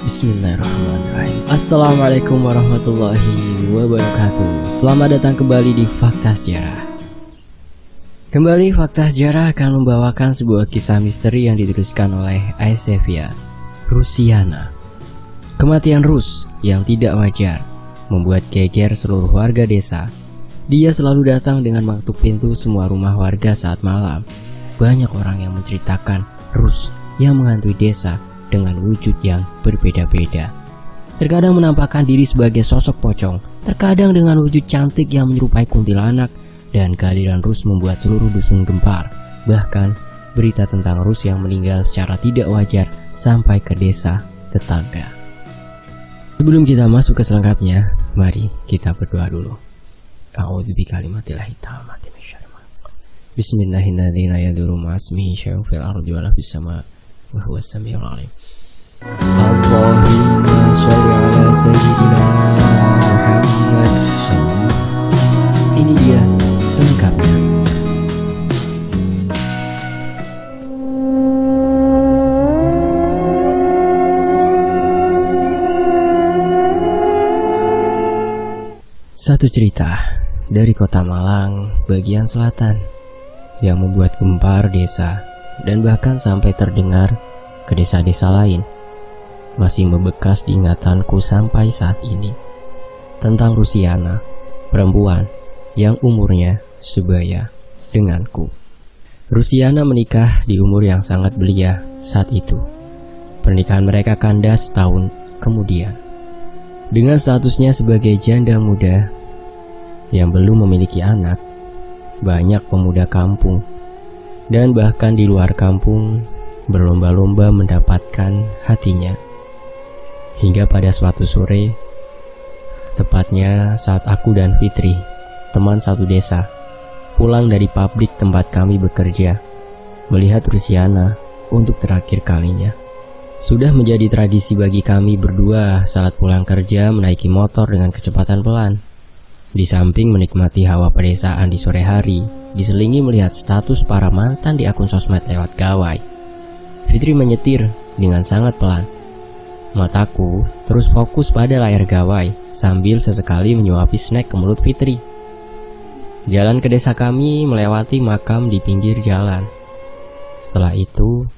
Bismillahirrahmanirrahim. Assalamualaikum warahmatullahi wabarakatuh. Selamat datang kembali di Fakta Sejarah. Kembali Fakta Sejarah akan membawakan sebuah kisah misteri yang dituliskan oleh Aisevia Rusiana. Kematian Rus yang tidak wajar membuat geger seluruh warga desa. Dia selalu datang dengan mengetuk pintu semua rumah warga saat malam. Banyak orang yang menceritakan Rus yang menghantui desa dengan wujud yang berbeda-beda. Terkadang menampakkan diri sebagai sosok pocong, terkadang dengan wujud cantik yang menyerupai kuntilanak, dan kehadiran Rus membuat seluruh dusun gempar. Bahkan berita tentang Rus yang meninggal secara tidak wajar sampai ke desa tetangga. Sebelum kita masuk ke selengkapnya, mari kita berdoa dulu. A'udzu bikalimatillahit tammati min syarri ma khalaq. Bismillahirrahmanirrahim. Fil ardi wa fis sama' wa huwas samiul alim. Allahumma sholli ala sayyidina Muhammad. Ini dia selengkapnya. Satu cerita dari kota Malang bagian selatan yang membuat gempar desa dan bahkan sampai terdengar ke desa-desa lain, masih membekas di ingatanku sampai saat ini. Tentang Rusiana, perempuan yang umurnya sebaya denganku. Rusiana menikah di umur yang sangat belia saat itu. Pernikahan mereka kandas tahun kemudian. Dengan statusnya sebagai janda muda yang belum memiliki anak, banyak pemuda kampung dan bahkan di luar kampung berlomba-lomba mendapatkan hatinya. Hingga pada suatu sore, tepatnya saat aku dan Fitri, teman satu desa, pulang dari pabrik tempat kami bekerja, melihat Rusiana untuk terakhir kalinya. Sudah menjadi tradisi bagi kami berdua saat pulang kerja menaiki motor dengan kecepatan pelan. Di samping menikmati hawa pedesaan di sore hari, diselingi melihat status para mantan di akun sosmed lewat gawai. Fitri menyetir dengan sangat pelan. Mataku terus fokus pada layar gawai sambil sesekali menyuapi snack ke mulut Fitri. Jalan ke desa kami melewati makam di pinggir jalan. Setelah itu,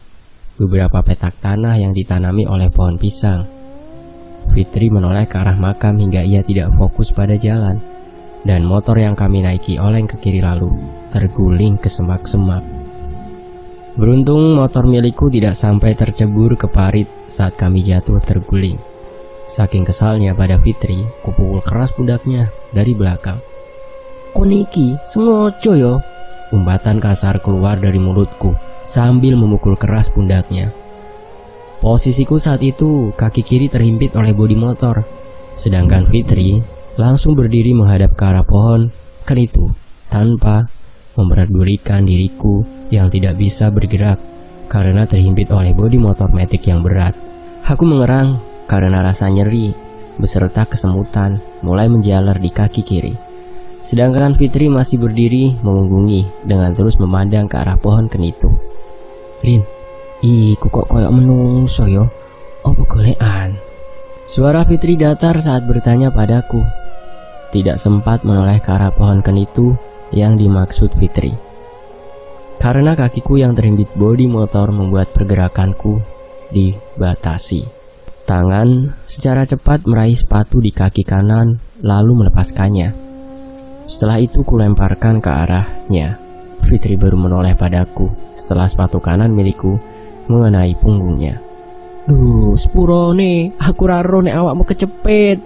beberapa petak tanah yang ditanami oleh pohon pisang. Fitri menoleh ke arah makam hingga ia tidak fokus pada jalan, dan motor yang kami naiki oleng ke kiri lalu terguling ke semak-semak. Beruntung motor milikku tidak sampai tercebur ke parit saat kami jatuh terguling. Saking kesalnya pada Fitri, kupukul keras pundaknya dari belakang. "Koniki, sengojo yo," umbatan kasar keluar dari mulutku sambil memukul keras pundaknya. Posisiku saat itu, kaki kiri terhimpit oleh bodi motor, sedangkan Fitri langsung berdiri menghadap ke arah pohon kenitu tanpa memperdulikan diriku yang tidak bisa bergerak karena terhimpit oleh bodi motor matic yang berat. Aku mengerang karena rasa nyeri beserta kesemutan mulai menjalar di kaki kiri. Sedangkan Fitri masih berdiri mengunggungi dengan terus memandang ke arah pohon kenitu. "Rin, iku kok koyok menungso yo, opo golekan?" Suara Fitri datar saat bertanya padaku. Tidak sempat menoleh ke arah pohon kenitu yang dimaksud Fitri, karena kakiku yang terhimpit bodi motor membuat pergerakanku dibatasi. Tangan secara cepat meraih sepatu di kaki kanan lalu melepaskannya. Setelah itu kulemparkan ke arahnya. Fitri baru menoleh padaku setelah sepatu kanan milikku mengenai punggungnya. "Duh, sepurone, aku raro nek awakmu kecepet,"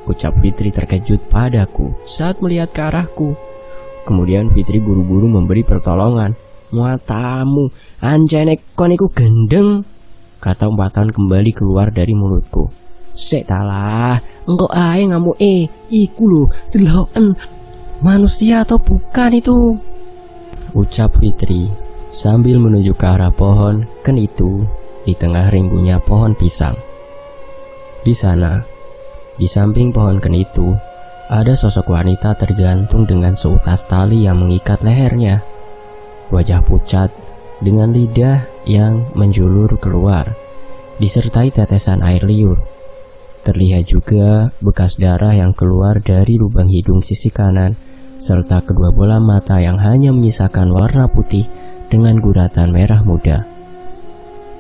ucap Fitri terkejut padaku saat melihat ke arahku. Kemudian Fitri buru-buru memberi pertolongan. "Muatamu, anjane kon iku gendeng," kata umpatan kembali keluar dari mulutku. "Sek talah, engko ae ngamuke, iku lho celoken. Manusia atau bukan itu?" ucap Fitri sambil menuju ke arah pohon kenitu di tengah rimbunya pohon pisang. Di sana, di samping pohon kenitu, ada sosok wanita tergantung dengan seutas tali yang mengikat lehernya. Wajah pucat dengan lidah yang menjulur keluar disertai tetesan air liur. Terlihat juga bekas darah yang keluar dari lubang hidung sisi kanan, serta kedua bola mata yang hanya menyisakan warna putih dengan guratan merah muda.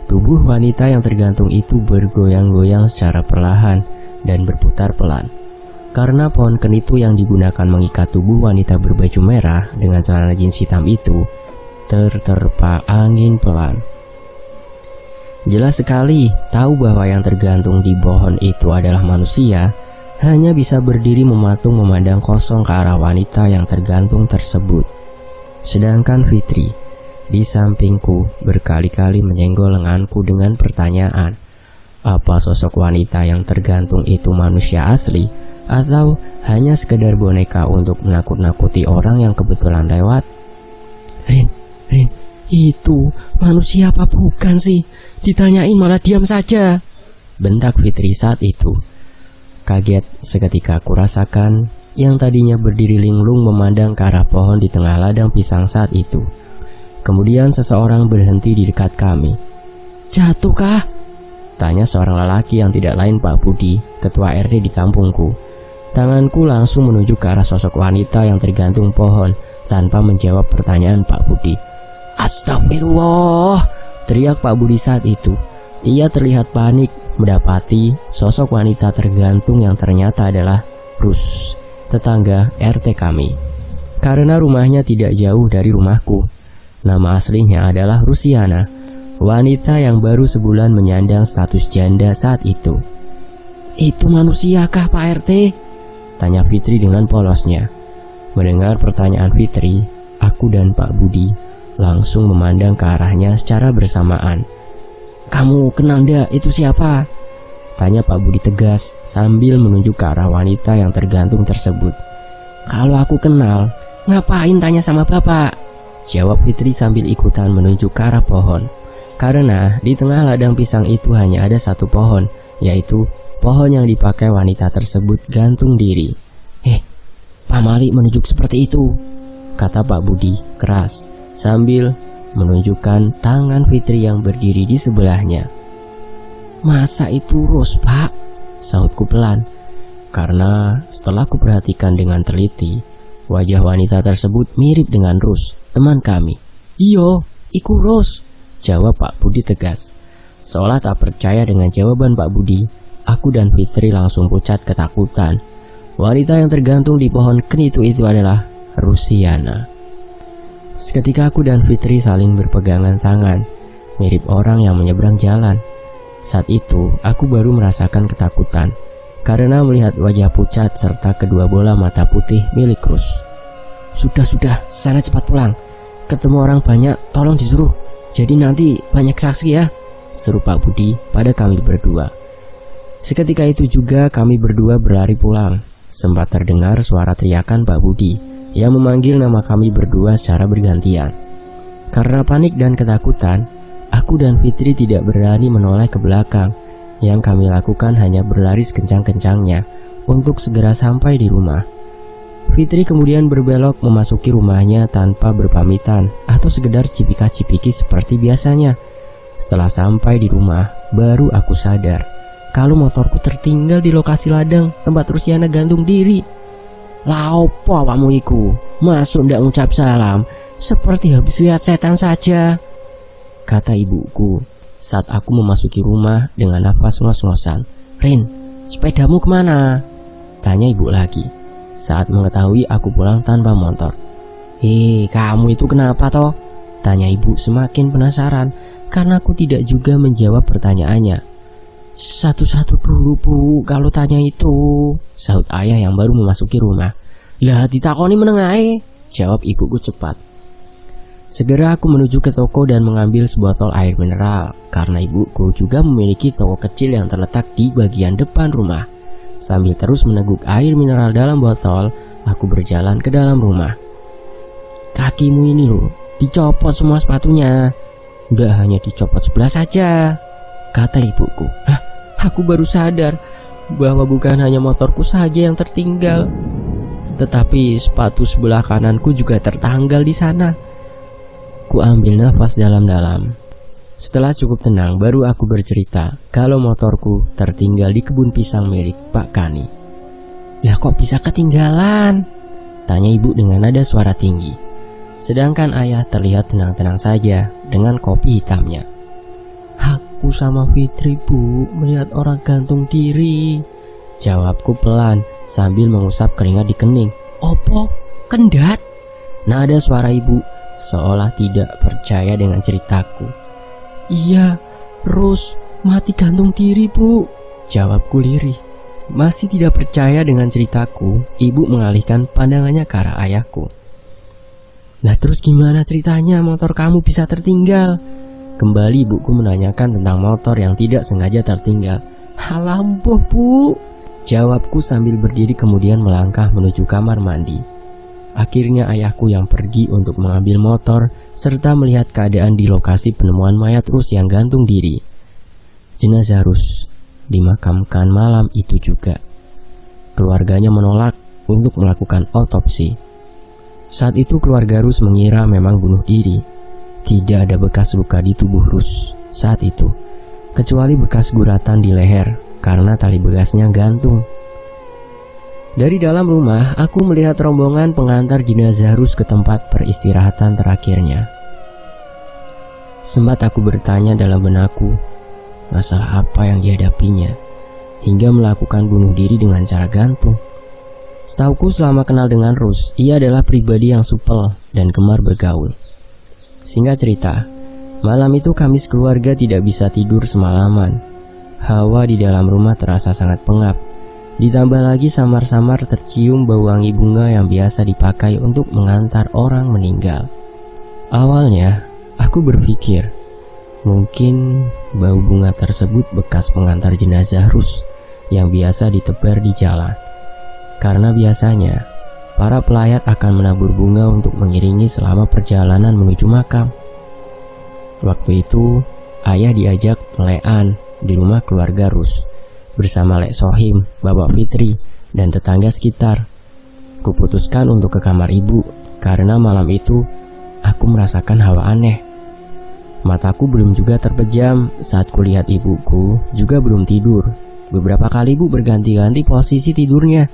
Tubuh wanita yang tergantung itu bergoyang-goyang secara perlahan dan berputar pelan. Karena pohon kenitu yang digunakan mengikat tubuh wanita berbaju merah dengan celana jeans hitam itu terterpa angin pelan. Jelas sekali tahu bahwa yang tergantung di pohon itu adalah manusia, hanya bisa berdiri mematung memandang kosong ke arah wanita yang tergantung tersebut. Sedangkan Fitri di sampingku berkali-kali menyenggol lenganku dengan pertanyaan, apa sosok wanita yang tergantung itu manusia asli atau hanya sekedar boneka untuk menakut-nakuti orang yang kebetulan lewat? Rin, itu manusia apa bukan sih? Ditanyain malah diam saja, bentak Fitri saat itu. Kaget seketika aku rasakan yang tadinya berdiri linglung memandang ke arah pohon di tengah ladang pisang saat itu. Kemudian seseorang berhenti di dekat kami. Jatuh kah? Tanya seorang lelaki yang tidak lain Pak Budi, ketua RT di kampungku. Tanganku langsung menuju ke arah sosok wanita yang tergantung pohon tanpa menjawab pertanyaan Pak Budi. Astagfirullah, teriak Pak Budi saat itu. Ia terlihat panik mendapati sosok wanita tergantung yang ternyata adalah Rus, tetangga RT kami. Karena rumahnya tidak jauh dari rumahku. Nama aslinya adalah Rusiana, wanita yang baru sebulan menyandang status janda saat itu. Itu manusiakah Pak RT? Tanya Fitri dengan polosnya. Mendengar pertanyaan Fitri, aku dan Pak Budi langsung memandang ke arahnya secara bersamaan. Kamu kenal ndak itu siapa? Tanya Pak Budi tegas sambil menunjuk ke arah wanita yang tergantung tersebut. Kalau aku kenal, ngapain tanya sama bapak? Jawab Fitri sambil ikutan menunjuk ke arah pohon. Karena di tengah ladang pisang itu hanya ada satu pohon, yaitu pohon yang dipakai wanita tersebut gantung diri. Pak Malik menunjuk seperti itu, kata Pak Budi keras sambil menunjukkan tangan Fitri yang berdiri di sebelahnya. Masa itu Ros, Pak? Sahutku pelan. Karena setelah kuperhatikan dengan teliti, wajah wanita tersebut mirip dengan Rus, teman kami. Iyo, iku Ros, jawab Pak Budi tegas. Seolah tak percaya dengan jawaban Pak Budi, aku dan Fitri langsung pucat ketakutan. Wanita yang tergantung di pohon kenitu itu adalah Rusiana. Seketika aku dan Fitri saling berpegangan tangan, mirip orang yang menyeberang jalan. Saat itu aku baru merasakan ketakutan karena melihat wajah pucat serta kedua bola mata putih milik Rus. Sudah, sana cepat pulang. Ketemu orang banyak, tolong disuruh. Jadi nanti banyak saksi ya, seru Pak Budi pada kami berdua. Seketika itu juga kami berdua berlari pulang. Sempat terdengar suara teriakan Pak Budi yang memanggil nama kami berdua secara bergantian. Karena panik dan ketakutan, aku dan Fitri tidak berani menoleh ke belakang. Yang kami lakukan hanya berlari sekencang-kencangnya untuk segera sampai di rumah. Fitri kemudian berbelok memasuki rumahnya tanpa berpamitan atau sekedar cipika-cipiki seperti biasanya. Setelah sampai di rumah, baru aku sadar kalau motorku tertinggal di lokasi ladang tempat Rusiana gantung diri. Lah opo awakmu iku? Masuk ndak ngucap salam, seperti habis lihat setan saja, kata ibuku saat aku memasuki rumah dengan nafas ngos-ngosan. Rin, sepedamu kemana? Tanya ibu lagi saat mengetahui aku pulang tanpa motor. Kamu itu kenapa toh? Tanya ibu semakin penasaran karena aku tidak juga menjawab pertanyaannya. Satu-satu dulu Bu, kalau tanya itu, sahut ayah yang baru memasuki rumah. Lah ditakoni menengae, jawab ibuku cepat. Segera aku menuju ke toko dan mengambil sebotol air mineral karena ibuku juga memiliki toko kecil yang terletak di bagian depan rumah. Sambil terus meneguk air mineral dalam botol, aku berjalan ke dalam rumah. Kakimu ini loh, dicopot semua sepatunya. Udah hanya dicopot sebelah saja, kata ibuku. Aku baru sadar bahwa bukan hanya motorku saja yang tertinggal, tetapi sepatu sebelah kananku juga tertanggal di sana. Ku ambil nafas dalam-dalam. Setelah cukup tenang, baru aku bercerita kalau motorku tertinggal di kebun pisang milik Pak Kani. Lah kok bisa ketinggalan? Tanya ibu dengan nada suara tinggi. Sedangkan ayah terlihat tenang-tenang saja dengan kopi hitamnya. Aku sama Fitri bu melihat orang gantung diri. Jawabku pelan sambil mengusap keringat di kening. Opo? Kendat? Nada suara ibu seolah tidak percaya dengan ceritaku. Iya, Rus mati gantung diri bu. Jawabku lirih. Masih tidak percaya dengan ceritaku, ibu mengalihkan pandangannya ke arah ayahku. Lah terus gimana ceritanya motor kamu bisa tertinggal? Kembali ibuku menanyakan tentang motor yang tidak sengaja tertinggal. Halampuh bu. Jawabku sambil berdiri kemudian melangkah menuju kamar mandi. Akhirnya ayahku yang pergi untuk mengambil motor serta melihat keadaan di lokasi penemuan mayat Rus yang gantung diri. Jenazah Rus dimakamkan malam itu juga. Keluarganya menolak untuk melakukan otopsi. Saat itu keluarga Rus mengira memang bunuh diri. Tidak ada bekas luka di tubuh Rus saat itu, kecuali bekas guratan di leher karena tali bekasnya gantung. Dari dalam rumah, aku melihat rombongan pengantar jenazah Rus ke tempat peristirahatan terakhirnya. Sempat aku bertanya dalam benakku, masalah apa yang dihadapinya, hingga melakukan bunuh diri dengan cara gantung. Setauku selama kenal dengan Rus, ia adalah pribadi yang supel dan gemar bergaul. Singkat cerita, malam itu kami sekeluarga tidak bisa tidur semalaman. Hawa di dalam rumah terasa sangat pengap. Ditambah lagi samar-samar tercium bau wangi bunga yang biasa dipakai untuk mengantar orang meninggal. Awalnya, aku berpikir, mungkin bau bunga tersebut bekas pengantar jenazah Rus yang biasa ditebar di jalan. Karena biasanya, para pelayat akan menabur bunga untuk mengiringi selama perjalanan menuju makam. Waktu itu, ayah diajak melean di rumah keluarga Rus bersama Lek Sohim, Bapak Fitri, dan tetangga sekitar. Kuputuskan untuk ke kamar ibu karena malam itu aku merasakan hawa aneh. Mataku belum juga terpejam saat kulihat ibuku juga belum tidur. Beberapa kali ibu berganti-ganti posisi tidurnya.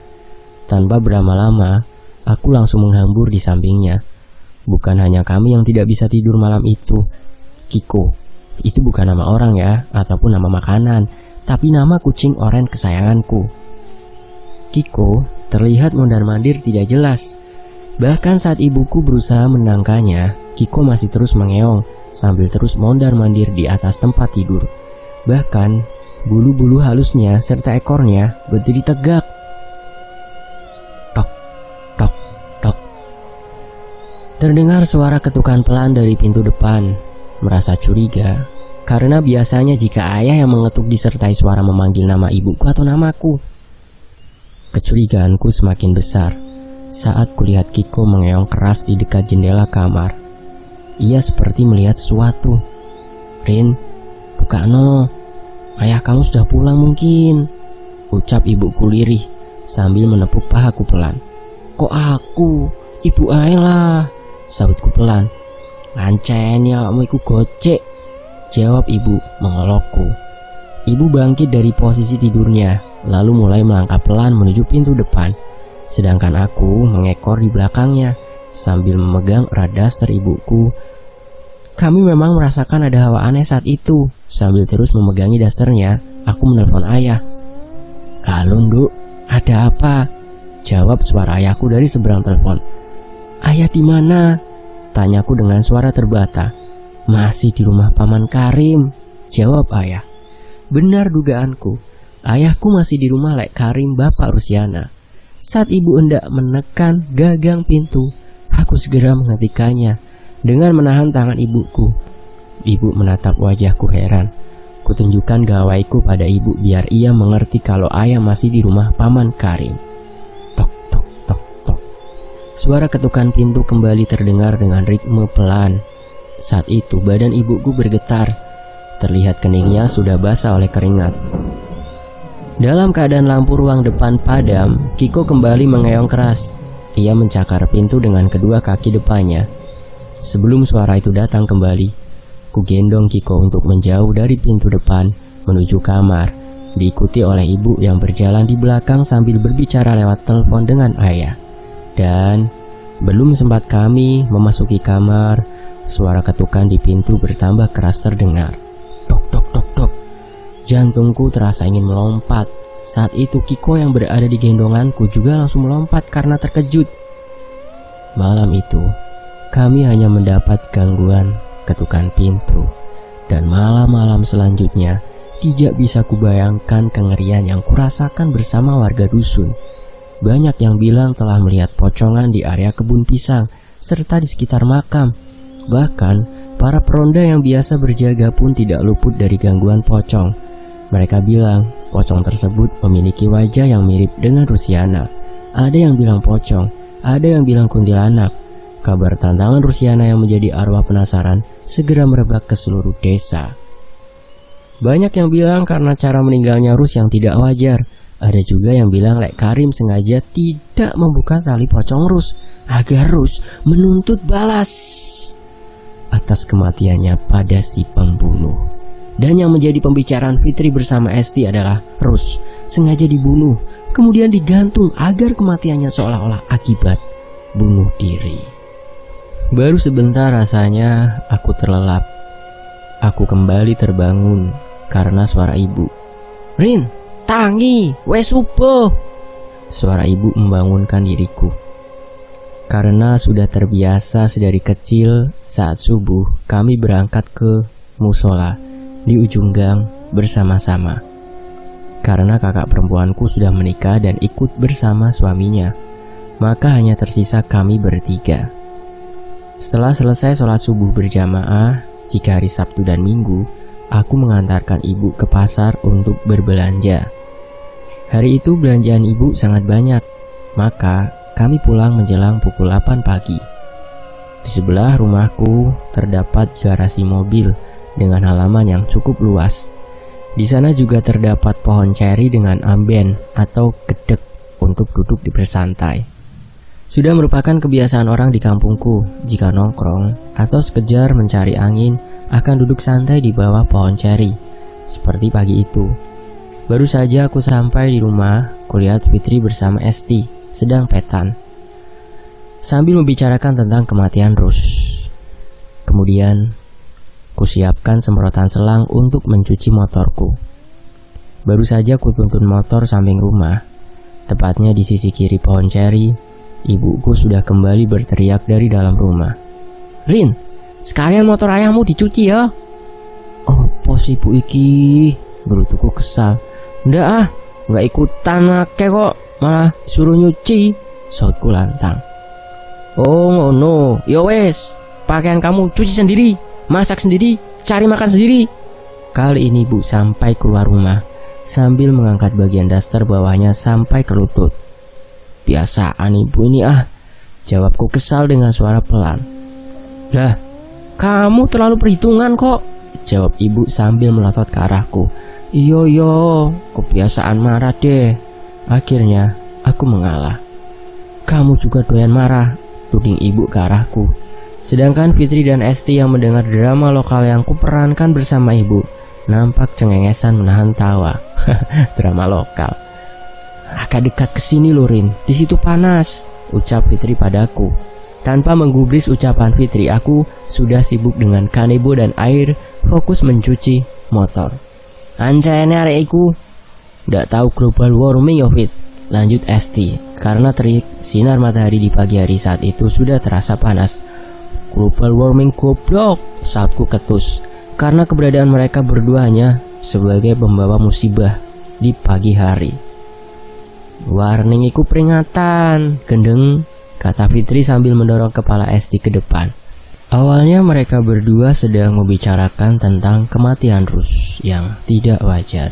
Tanpa berlama-lama, aku langsung menghambur di sampingnya. Bukan hanya kami yang tidak bisa tidur malam itu. Kiko, itu bukan nama orang ya, ataupun nama makanan, tapi nama kucing oren kesayanganku. Kiko terlihat mondar-mandir tidak jelas. Bahkan saat ibuku berusaha menenangkannya, Kiko masih terus mengeong sambil terus mondar-mandir di atas tempat tidur. Bahkan bulu-bulu halusnya serta ekornya berdiri tegak. Tok, tok, tok. Terdengar suara ketukan pelan dari pintu depan. Merasa curiga karena biasanya jika ayah yang mengetuk disertai suara memanggil nama ibuku atau namaku. Kecurigaanku semakin besar saat kulihat Kiko mengeong keras di dekat jendela kamar. Ia seperti melihat sesuatu. Rin, buka no. Ayah kamu sudah pulang mungkin, ucap ibuku lirih sambil menepuk pahaku pelan. Kok aku? Ibu ayah lah, sahutku pelan. Lancen ya kamu iku gocek, jawab ibu mengolokku. Ibu bangkit dari posisi tidurnya, lalu mulai melangkah pelan menuju pintu depan. Sedangkan aku mengekor di belakangnya sambil memegang erat daster ibuku. Kami memang merasakan ada hawa aneh saat itu. Sambil terus memegangi dasternya, aku menelpon ayah. Halo Nduk, ada apa? Jawab suara ayahku dari seberang telepon. Ayah di mana? Tanyaku dengan suara terbata. Masih di rumah Paman Karim, jawab ayah. Benar dugaanku, ayahku masih di rumah Lek Karim Bapak Rusiana. Saat ibu hendak menekan gagang pintu, aku segera menghentikannya dengan menahan tangan ibuku. Ibu menatap wajahku heran. Kutunjukkan gawaiku pada ibu biar ia mengerti kalau ayah masih di rumah Paman Karim. Tok, tok, tok, tok. Suara ketukan pintu kembali terdengar dengan ritme pelan. Saat itu badan ibuku bergetar. Terlihat keningnya sudah basah oleh keringat. Dalam keadaan lampu ruang depan padam, Kiko kembali mengeong keras. Ia mencakar pintu dengan kedua kaki depannya. Sebelum suara itu datang kembali, Ku gendong Kiko untuk menjauh dari pintu depan menuju kamar, diikuti oleh ibu yang berjalan di belakang sambil berbicara lewat telepon dengan ayah. Dan belum sempat kami memasuki kamar, suara ketukan di pintu bertambah keras terdengar. Tok tok tok tok. Jantungku terasa ingin melompat. Saat itu Kiko yang berada di gendonganku juga langsung melompat karena terkejut. Malam itu kami hanya mendapat gangguan ketukan pintu, dan malam-malam selanjutnya tidak bisa kubayangkan kengerian yang kurasakan bersama warga dusun. Banyak yang bilang telah melihat pocongan di area kebun pisang serta di sekitar makam. Bahkan para peronda yang biasa berjaga pun tidak luput dari gangguan pocong. Mereka bilang pocong tersebut memiliki wajah yang mirip dengan Rusiana. Ada yang bilang pocong, ada yang bilang kuntilanak. Kabar tantangan Rusiana yang menjadi arwah penasaran segera merebak ke seluruh desa. Banyak yang bilang karena cara meninggalnya Rus yang tidak wajar. Ada juga yang bilang Lek Karim sengaja tidak membuka tali pocong Rus agar Rus menuntut balas atas kematiannya pada si pembunuh. Dan yang menjadi pembicaraan Fitri bersama Esti adalah Rus sengaja dibunuh, kemudian digantung agar kematiannya seolah-olah akibat bunuh diri. Baru sebentar rasanya aku terlelap. Aku kembali terbangun karena suara ibu. "Rin, tangi, wes subuh." Suara ibu membangunkan diriku. Karena sudah terbiasa sedari kecil, saat subuh kami berangkat ke musola di ujung gang bersama-sama. Karena kakak perempuanku sudah menikah dan ikut bersama suaminya, maka hanya tersisa kami bertiga. Setelah selesai sholat subuh berjamaah, jika hari Sabtu dan Minggu, aku mengantarkan ibu ke pasar untuk berbelanja. Hari itu belanjaan ibu sangat banyak, maka kami pulang menjelang pukul 8 pagi. Di sebelah rumahku terdapat garasi mobil dengan halaman yang cukup luas. Di sana juga terdapat pohon ceri dengan amben atau gedek untuk duduk bersantai. Sudah merupakan kebiasaan orang di kampungku, jika nongkrong atau sekedar mencari angin akan duduk santai di bawah pohon ceri. Seperti pagi itu. Baru saja aku sampai di rumah, kulihat Fitri bersama Esti sedang petan sambil membicarakan tentang kematian Rus. Kemudian kusiapkan semprotan selang untuk mencuci motorku. Baru saja kutuntun motor samping rumah, tepatnya di sisi kiri pohon ceri. Ibuku sudah kembali berteriak dari dalam rumah. "Rin, sekalian motor ayahmu dicuci ya." "Oh, pos ibu iki," gerutuku kesal. "Ndak nggak ikutan ake kok, malah suruh nyuci," sautku lantang. "Oh ngono, ya wes, pakaian kamu cuci sendiri, masak sendiri, cari makan sendiri." Kali ini ibu sampai keluar rumah sambil mengangkat bagian daster bawahnya sampai ke lutut. "Biasaan ibu ini jawabku kesal dengan suara pelan. "Lah, kamu terlalu perhitungan kok," jawab ibu sambil melotot ke arahku. Iyo, kebiasaan marah deh." Akhirnya aku mengalah. "Kamu juga doyan marah," tuding ibu ke arahku. Sedangkan Fitri dan Esti yang mendengar drama lokal yang kuperankan bersama ibu nampak cengengesan menahan tawa. Drama lokal. "Agak dekat ke sini loh Rin, di situ panas," ucap Fitri padaku. Tanpa menggubris ucapan Fitri, aku sudah sibuk dengan kanebo dan air, fokus mencuci motor. "Anjayane arek iku ndak tahu global warming ya Fit," lanjut Esti, karena terik sinar matahari di pagi hari saat itu sudah terasa panas. "Global warming goblok," sautku ketus, karena keberadaan mereka berdua hanya sebagai pembawa musibah di pagi hari. "Warning iku peringatan, gendeng," kata Fitri sambil mendorong kepala Esti ke depan. Awalnya mereka berdua sedang membicarakan tentang kematian Rus yang tidak wajar.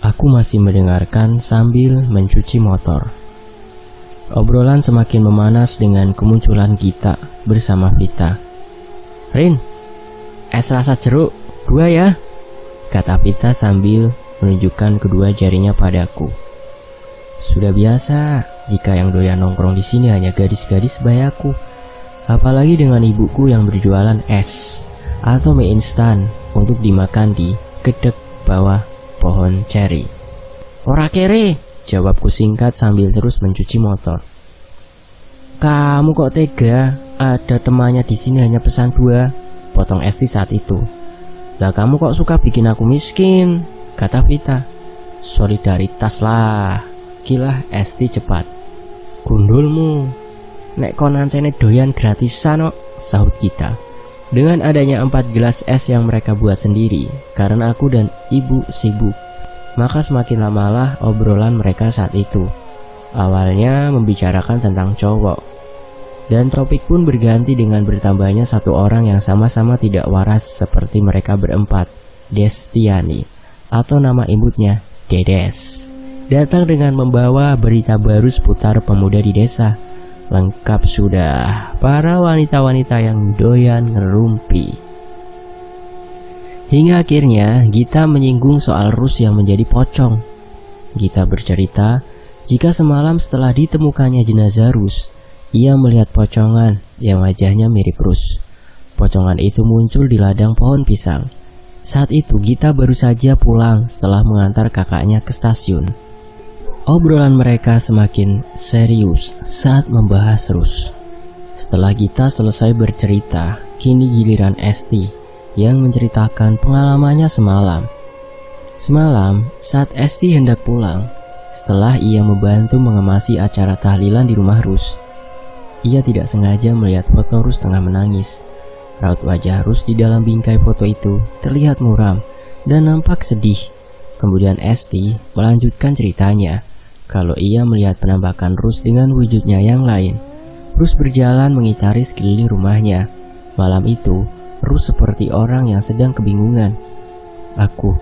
Aku masih mendengarkan sambil mencuci motor. Obrolan semakin memanas dengan kemunculan Gita bersama Vita. "Rin, es rasa jeruk 2 ya," kata Vita sambil menunjukkan kedua jarinya padaku. Sudah biasa jika yang doyan nongkrong di sini hanya gadis-gadis bayaku, apalagi dengan ibuku yang berjualan es. atau mie instan untuk dimakan di gedek bawah pohon ceri. Ora kere, Jawabku singkat sambil terus mencuci motor. kamu kok tega? Ada temannya di sini hanya pesan 2. Potong Esti saat itu. Lah kamu kok suka bikin aku miskin? Kata Vita. Solidaritas lah. Gila Esti cepat. Gundulmu. Nek konan sene doyan gratisan kok, sahut kita. Dengan adanya 4 gelas es yang mereka buat sendiri, karena aku dan ibu sibuk, maka semakin lamalah obrolan mereka saat itu. Awalnya membicarakan tentang cowok, dan topik pun berganti dengan bertambahnya satu orang yang sama-sama tidak waras seperti mereka berempat, Destiani, atau nama imutnya Dedes, datang dengan membawa berita baru seputar pemuda di desa. Lengkap sudah, para wanita-wanita yang doyan ngerumpi. Hingga akhirnya Gita menyinggung soal Rus yang menjadi pocong. Gita bercerita jika semalam setelah ditemukannya jenazah Rus, ia melihat pocongan yang wajahnya mirip Rus. Pocongan itu muncul di ladang pohon pisang. Saat itu Gita baru saja pulang setelah mengantar kakaknya ke stasiun. Obrolan mereka semakin serius saat membahas Rus. Setelah Gita selesai bercerita, kini giliran Esti yang menceritakan pengalamannya semalam. Semalam, saat Esti hendak pulang, setelah ia membantu mengemasi acara tahlilan di rumah Rus, ia tidak sengaja melihat foto Rus tengah menangis. Raut wajah Rus di dalam bingkai foto itu terlihat muram dan nampak sedih. Kemudian Esti melanjutkan ceritanya kalau ia melihat penampakan Rus dengan wujudnya yang lain. Rus berjalan mengitari sekeliling rumahnya. Malam itu, Rus seperti orang yang sedang kebingungan. Aku,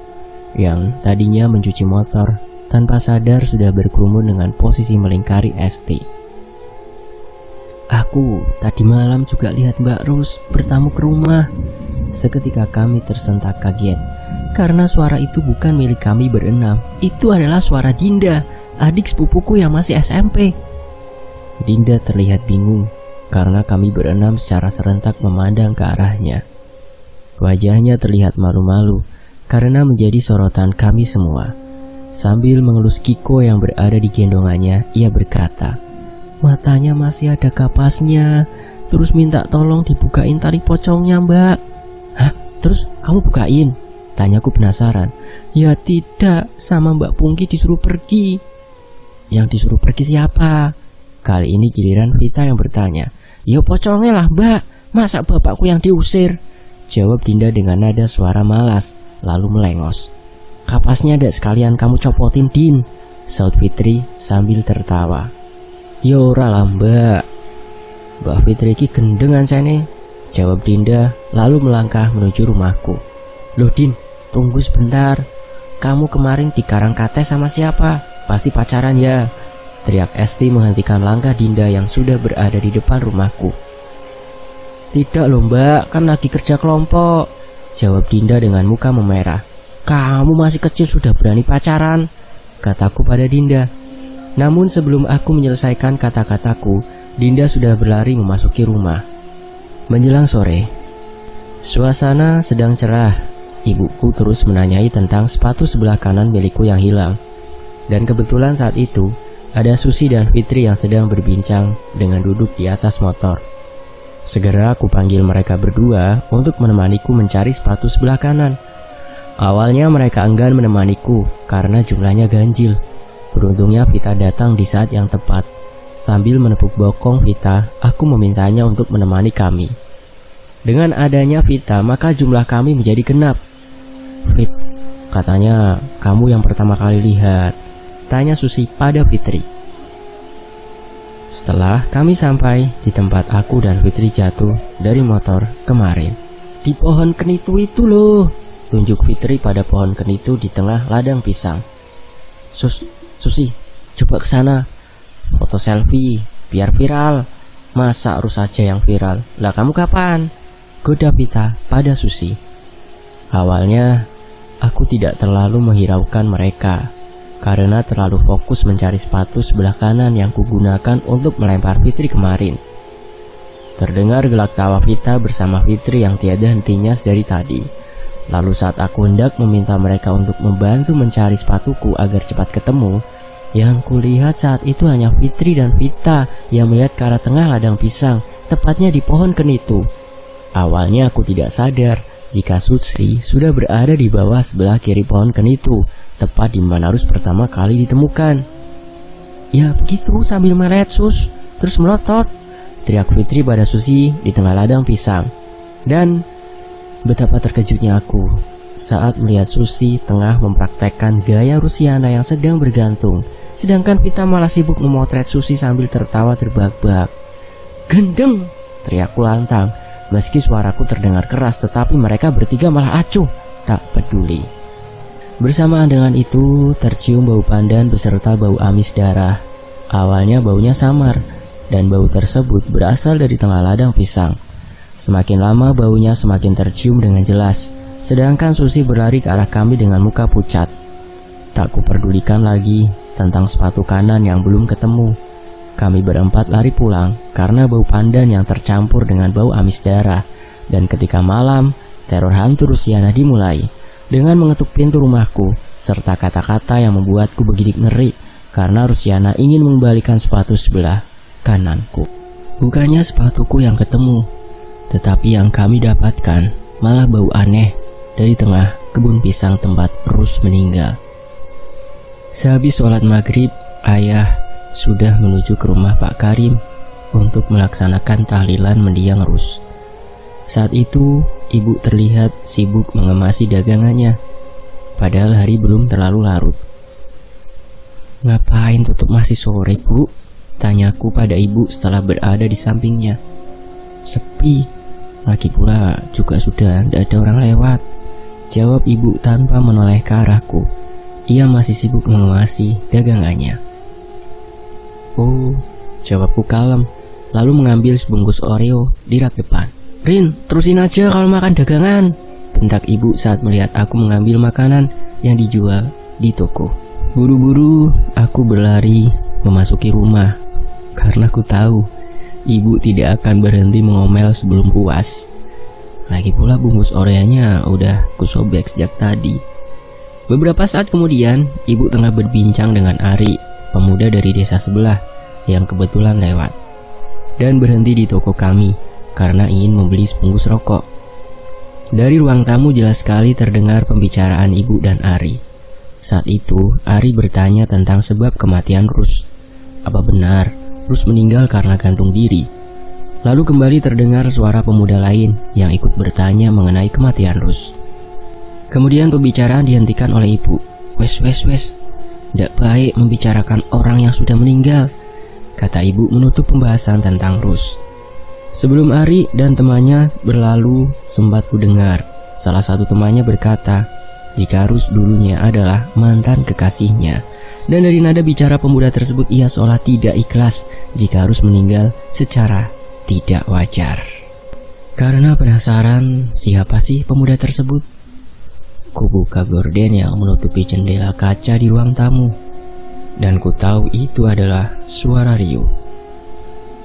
yang tadinya mencuci motor, tanpa sadar sudah berkerumun dengan posisi melingkari Esti. Aku tadi malam juga lihat Mbak Rus bertamu ke rumah. Seketika kami tersentak kaget, karena suara itu bukan milik kami berenam. Itu adalah suara Dinda, adik sepupuku yang masih SMP. Dinda terlihat bingung karena kami berenam secara serentak memandang ke arahnya. Wajahnya terlihat malu-malu karena menjadi sorotan kami semua. Sambil mengelus Kiko yang berada di gendongannya, ia berkata, matanya masih ada kapasnya. Terus minta tolong dibukain tali pocongnya, Mbak. Hah? Terus kamu bukain? Tanyaku penasaran. Ya tidak, sama Mbak Pungki disuruh pergi. Yang disuruh pergi siapa? Kali ini giliran Vita yang bertanya. Ya pocongnya lah, Mbak. Masa bapakku yang diusir? Jawab Dinda dengan nada suara malas, lalu melengos. Kapasnya ada sekalian kamu copotin, Din, saut Fitri sambil tertawa. Ya ora lah, Mbak. Mbak Fitri ki gendengan sene, jawab Dinda lalu melangkah menuju rumahku. Loh Din, tunggu sebentar. Kamu kemarin di Karangkates sama siapa? Pasti pacaran ya? Teriak Esti menghentikan langkah Dinda yang sudah berada di depan rumahku. Tidak loh Mbak, kan lagi kerja kelompok, jawab Dinda dengan muka memerah. Kamu masih kecil sudah berani pacaran, kataku pada Dinda. Namun sebelum aku menyelesaikan kata-kataku, Dinda sudah berlari memasuki rumah. Menjelang sore, suasana sedang cerah. Ibuku terus menanyai tentang sepatu sebelah kanan milikku yang hilang. Dan kebetulan saat itu, ada Susi dan Fitri yang sedang berbincang dengan duduk di atas motor. Segera aku panggil mereka berdua untuk menemaniku mencari sepatu sebelah kanan. Awalnya mereka enggan menemaniku karena jumlahnya ganjil. Beruntungnya Vita datang di saat yang tepat. Sambil menepuk bokong Vita, aku memintanya untuk menemani kami. Dengan adanya Vita, maka jumlah kami menjadi genap. Fit, katanya kamu yang pertama kali lihat, tanya Susi pada Fitri. Setelah kami sampai di tempat aku dan Fitri jatuh dari motor kemarin. Di pohon kenitu itu loh, tunjuk Fitri pada pohon kenitu di tengah ladang pisang. Susi, coba ke sana. Foto selfie, biar viral. Masa Rus saja yang viral? Lah kamu kapan? Goda Vita pada Susi. Awalnya aku tidak terlalu menghiraukan mereka karena terlalu fokus mencari sepatu sebelah kanan yang kugunakan untuk melempar Fitri kemarin. terdengar gelak tawa Vita bersama Fitri yang tiada hentinya dari tadi. Lalu saat aku hendak meminta mereka untuk membantu mencari sepatuku agar cepat ketemu, yang kulihat saat itu hanya Fitri dan Vita yang melihat ke arah tengah ladang pisang, tepatnya di pohon kenitu. Awalnya aku tidak sadar jika Susi sudah berada di bawah sebelah kiri pohon kenitu, tepat di mana Rus pertama kali ditemukan. "Ya begitu sambil melihat Sus, terus melotot," teriak Fitri pada Susi di tengah ladang pisang. Dan betapa terkejutnya aku saat melihat Susi tengah mempraktekkan gaya Rusiana yang sedang bergantung, sedangkan Vita malah sibuk memotret Susi sambil tertawa terbahak-bahak. "Gendeng!" teriakku lantang. Meski suaraku terdengar keras, tetapi mereka bertiga malah acuh, tak peduli. Bersamaan dengan itu, tercium bau pandan beserta bau amis darah. Awalnya baunya samar, dan bau tersebut berasal dari tengah ladang pisang. Semakin lama baunya semakin tercium dengan jelas, sedangkan Susi berlari ke arah kami dengan muka pucat. Tak kuperdulikan lagi tentang sepatu kanan yang belum ketemu. Kami berempat lari pulang karena bau pandan yang tercampur dengan bau amis darah. Dan ketika malam, teror hantu Rusiana dimulai dengan mengetuk pintu rumahku serta kata-kata yang membuatku bergidik ngeri karena Rusiana ingin mengembalikan sepatu sebelah kananku. Bukannya sepatuku yang ketemu, tetapi yang kami dapatkan malah bau aneh dari tengah kebun pisang tempat Rus meninggal. Sehabis sholat maghrib, ayah sudah menuju ke rumah Pak Karim untuk melaksanakan tahlilan mendiang Rus. Saat itu, ibu terlihat sibuk mengemasi dagangannya, padahal hari belum terlalu larut. "Ngapain tutup masih sore, Bu?" tanyaku pada ibu setelah berada di sampingnya. "Sepi, lagi pula juga sudah tidak ada orang lewat," jawab ibu tanpa menoleh ke arahku. Ia masih sibuk mengemasi dagangannya. "Oh," jawabku kalem, lalu mengambil sebungkus Oreo di rak depan. "Rin, terusin aja kalau makan dagangan," bentak ibu saat melihat aku mengambil makanan yang dijual di toko. Buru-buru aku berlari memasuki rumah karena ku tahu ibu tidak akan berhenti mengomel sebelum puas. Lagi pula bungkus Oreonya udah kusobek sejak tadi. Beberapa saat kemudian, ibu tengah berbincang dengan Ari, pemuda dari desa sebelah yang kebetulan lewat, dan berhenti di toko kami karena ingin membeli sebungkus rokok. Dari ruang tamu jelas sekali terdengar pembicaraan ibu dan Ari. Saat itu, Ari bertanya tentang sebab kematian Rus. Apa benar Rus meninggal karena gantung diri? Lalu kembali terdengar suara pemuda lain yang ikut bertanya mengenai kematian Rus. Kemudian pembicaraan dihentikan oleh ibu. Wes, tidak baik membicarakan orang yang sudah meninggal," kata ibu menutup pembahasan tentang Rus. Sebelum Ari dan temannya berlalu, sempat ku dengar salah satu temannya berkata jika Rus dulunya adalah mantan kekasihnya. Dan dari nada bicara pemuda tersebut, ia seolah tidak ikhlas jika Rus meninggal secara tidak wajar. Karena penasaran siapa sih pemuda tersebut, ku buka gorden yang menutupi jendela kaca di ruang tamu, dan ku tahu itu adalah suara Rio.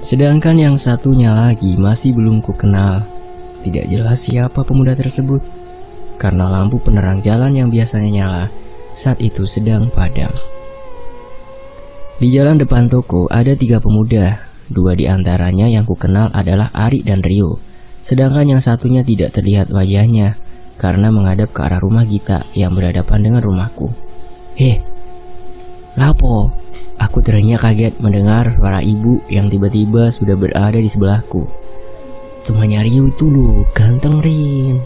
Sedangkan yang satunya lagi masih belum ku kenal. Tidak jelas siapa pemuda tersebut, karena lampu penerang jalan yang biasanya nyala saat itu sedang padam. Di jalan depan toko ada 3 pemuda. 2 di antaranya yang ku kenal adalah Ari dan Rio, sedangkan yang satunya tidak terlihat wajahnya karena menghadap ke arah rumah Gita yang berhadapan dengan rumahku. Lapo? Aku ternyata kaget mendengar suara ibu yang tiba-tiba sudah berada di sebelahku. "Temannya Rio itu loh, ganteng Rin,"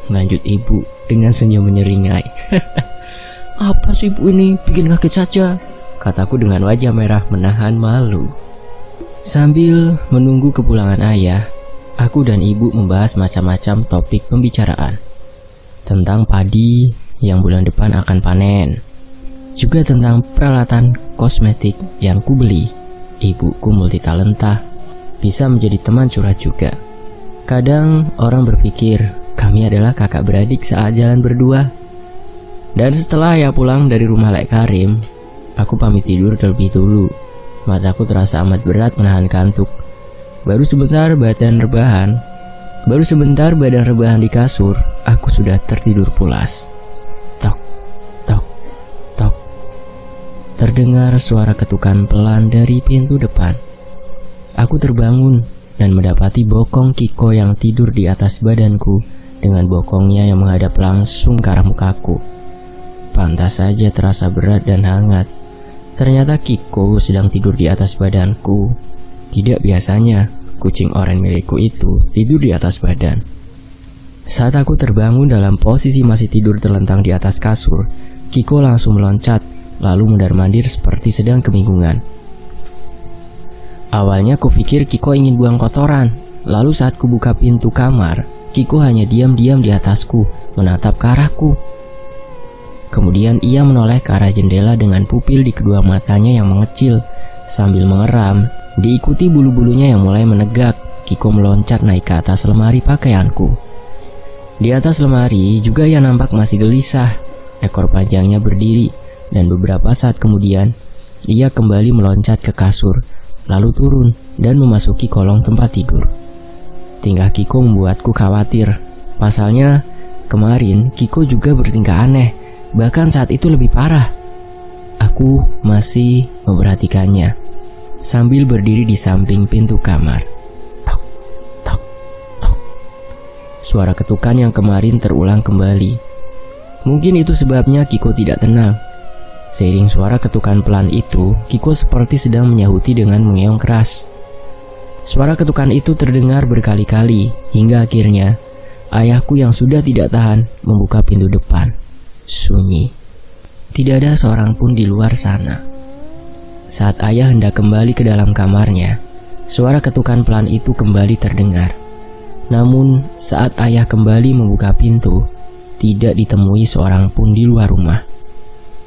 lanjut ibu dengan senyum menyeringai. "Apa sih ibu ini, bikin kaget saja," kataku dengan wajah merah menahan malu. Sambil menunggu kepulangan ayah, aku dan ibu membahas macam-macam topik pembicaraan. Tentang padi yang bulan depan akan panen, juga tentang peralatan kosmetik yang kubeli. Ibuku multitalenta, bisa menjadi teman curhat juga. Kadang orang berpikir kami adalah kakak beradik saat jalan berdua. Dan setelah ayah pulang dari rumah Lek Karim, aku pamit tidur terlebih dulu. Mataku terasa amat berat menahan kantuk. Baru sebentar badan rebahan di kasur, aku sudah tertidur pulas. Tok, tok, tok. Terdengar suara ketukan pelan dari pintu depan. Aku terbangun dan mendapati bokong Kiko yang tidur di atas badanku dengan bokongnya yang menghadap langsung ke arah mukaku. Pantas saja terasa berat dan hangat. Ternyata Kiko sedang tidur di atas badanku. Tidak biasanya kucing oranye milikku itu tidur di atas badan. Saat aku terbangun dalam posisi masih tidur terlentang di atas kasur, Kiko langsung meloncat lalu mundar-mandir seperti sedang kebingungan. Awalnya kupikir Kiko ingin buang kotoran. Lalu saat kubuka pintu kamar, Kiko hanya diam-diam di atasku, menatap ke arahku. Kemudian ia menoleh ke arah jendela dengan pupil di kedua matanya yang mengecil. Sambil mengeram, diikuti bulu-bulunya yang mulai menegak, Kiko meloncat naik ke atas lemari pakaianku. Di atas lemari juga ia nampak masih gelisah. Ekor panjangnya berdiri, dan beberapa saat kemudian ia kembali meloncat ke kasur, lalu turun dan memasuki kolong tempat tidur. Tingkah Kiko membuatku khawatir. Pasalnya, kemarin Kiko juga bertingkah aneh. Bahkan saat itu lebih parah. Aku masih memperhatikannya sambil berdiri di samping pintu kamar. Tok, tok, tok. Suara ketukan yang kemarin terulang kembali. Mungkin itu sebabnya Kiko tidak tenang. Seiring suara ketukan pelan itu, Kiko seperti sedang menyahuti dengan mengeong keras. Suara ketukan itu terdengar berkali-kali hingga akhirnya ayahku yang sudah tidak tahan membuka pintu depan. Sunyi. Tidak ada seorang pun di luar sana. Saat ayah hendak kembali ke dalam kamarnya, suara ketukan pelan itu kembali terdengar. Namun saat ayah kembali membuka pintu, tidak ditemui seorang pun di luar rumah.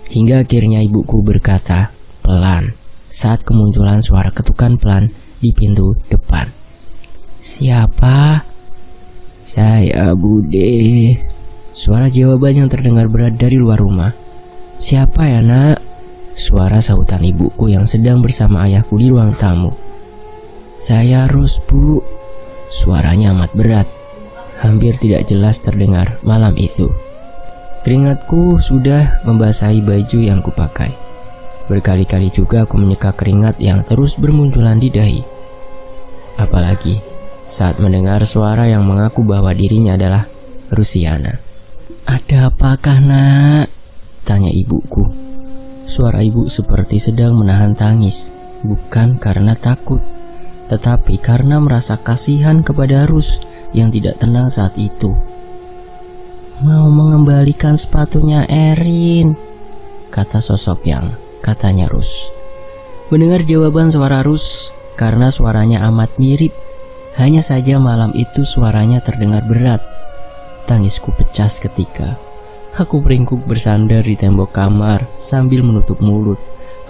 Hingga akhirnya ibuku berkata pelan saat kemunculan suara ketukan pelan di pintu depan. "Siapa?" "Saya, Bude." Suara jawaban yang terdengar berat dari luar rumah. "Siapa ya, Nak?" Suara sahutan ibuku yang sedang bersama ayahku di ruang tamu. "Saya Ros, Bu." Suaranya amat berat, hampir tidak jelas terdengar malam itu. Keringatku sudah membasahi baju yang kupakai. Berkali-kali juga aku menyeka keringat yang terus bermunculan di dahi. Apalagi saat mendengar suara yang mengaku bahwa dirinya adalah Rusiana. "Ada apakah, Nak?" tanya ibuku. Suara ibu seperti sedang menahan tangis, bukan karena takut, tetapi karena merasa kasihan kepada Rus yang tidak tenang saat itu. "Mau mengembalikan sepatunya Erin," kata sosok yang katanya Rus. Mendengar jawaban suara Rus, karena suaranya amat mirip, hanya saja malam itu suaranya terdengar berat. Tangisku pecah seketika. Aku meringkuk bersandar di tembok kamar sambil menutup mulut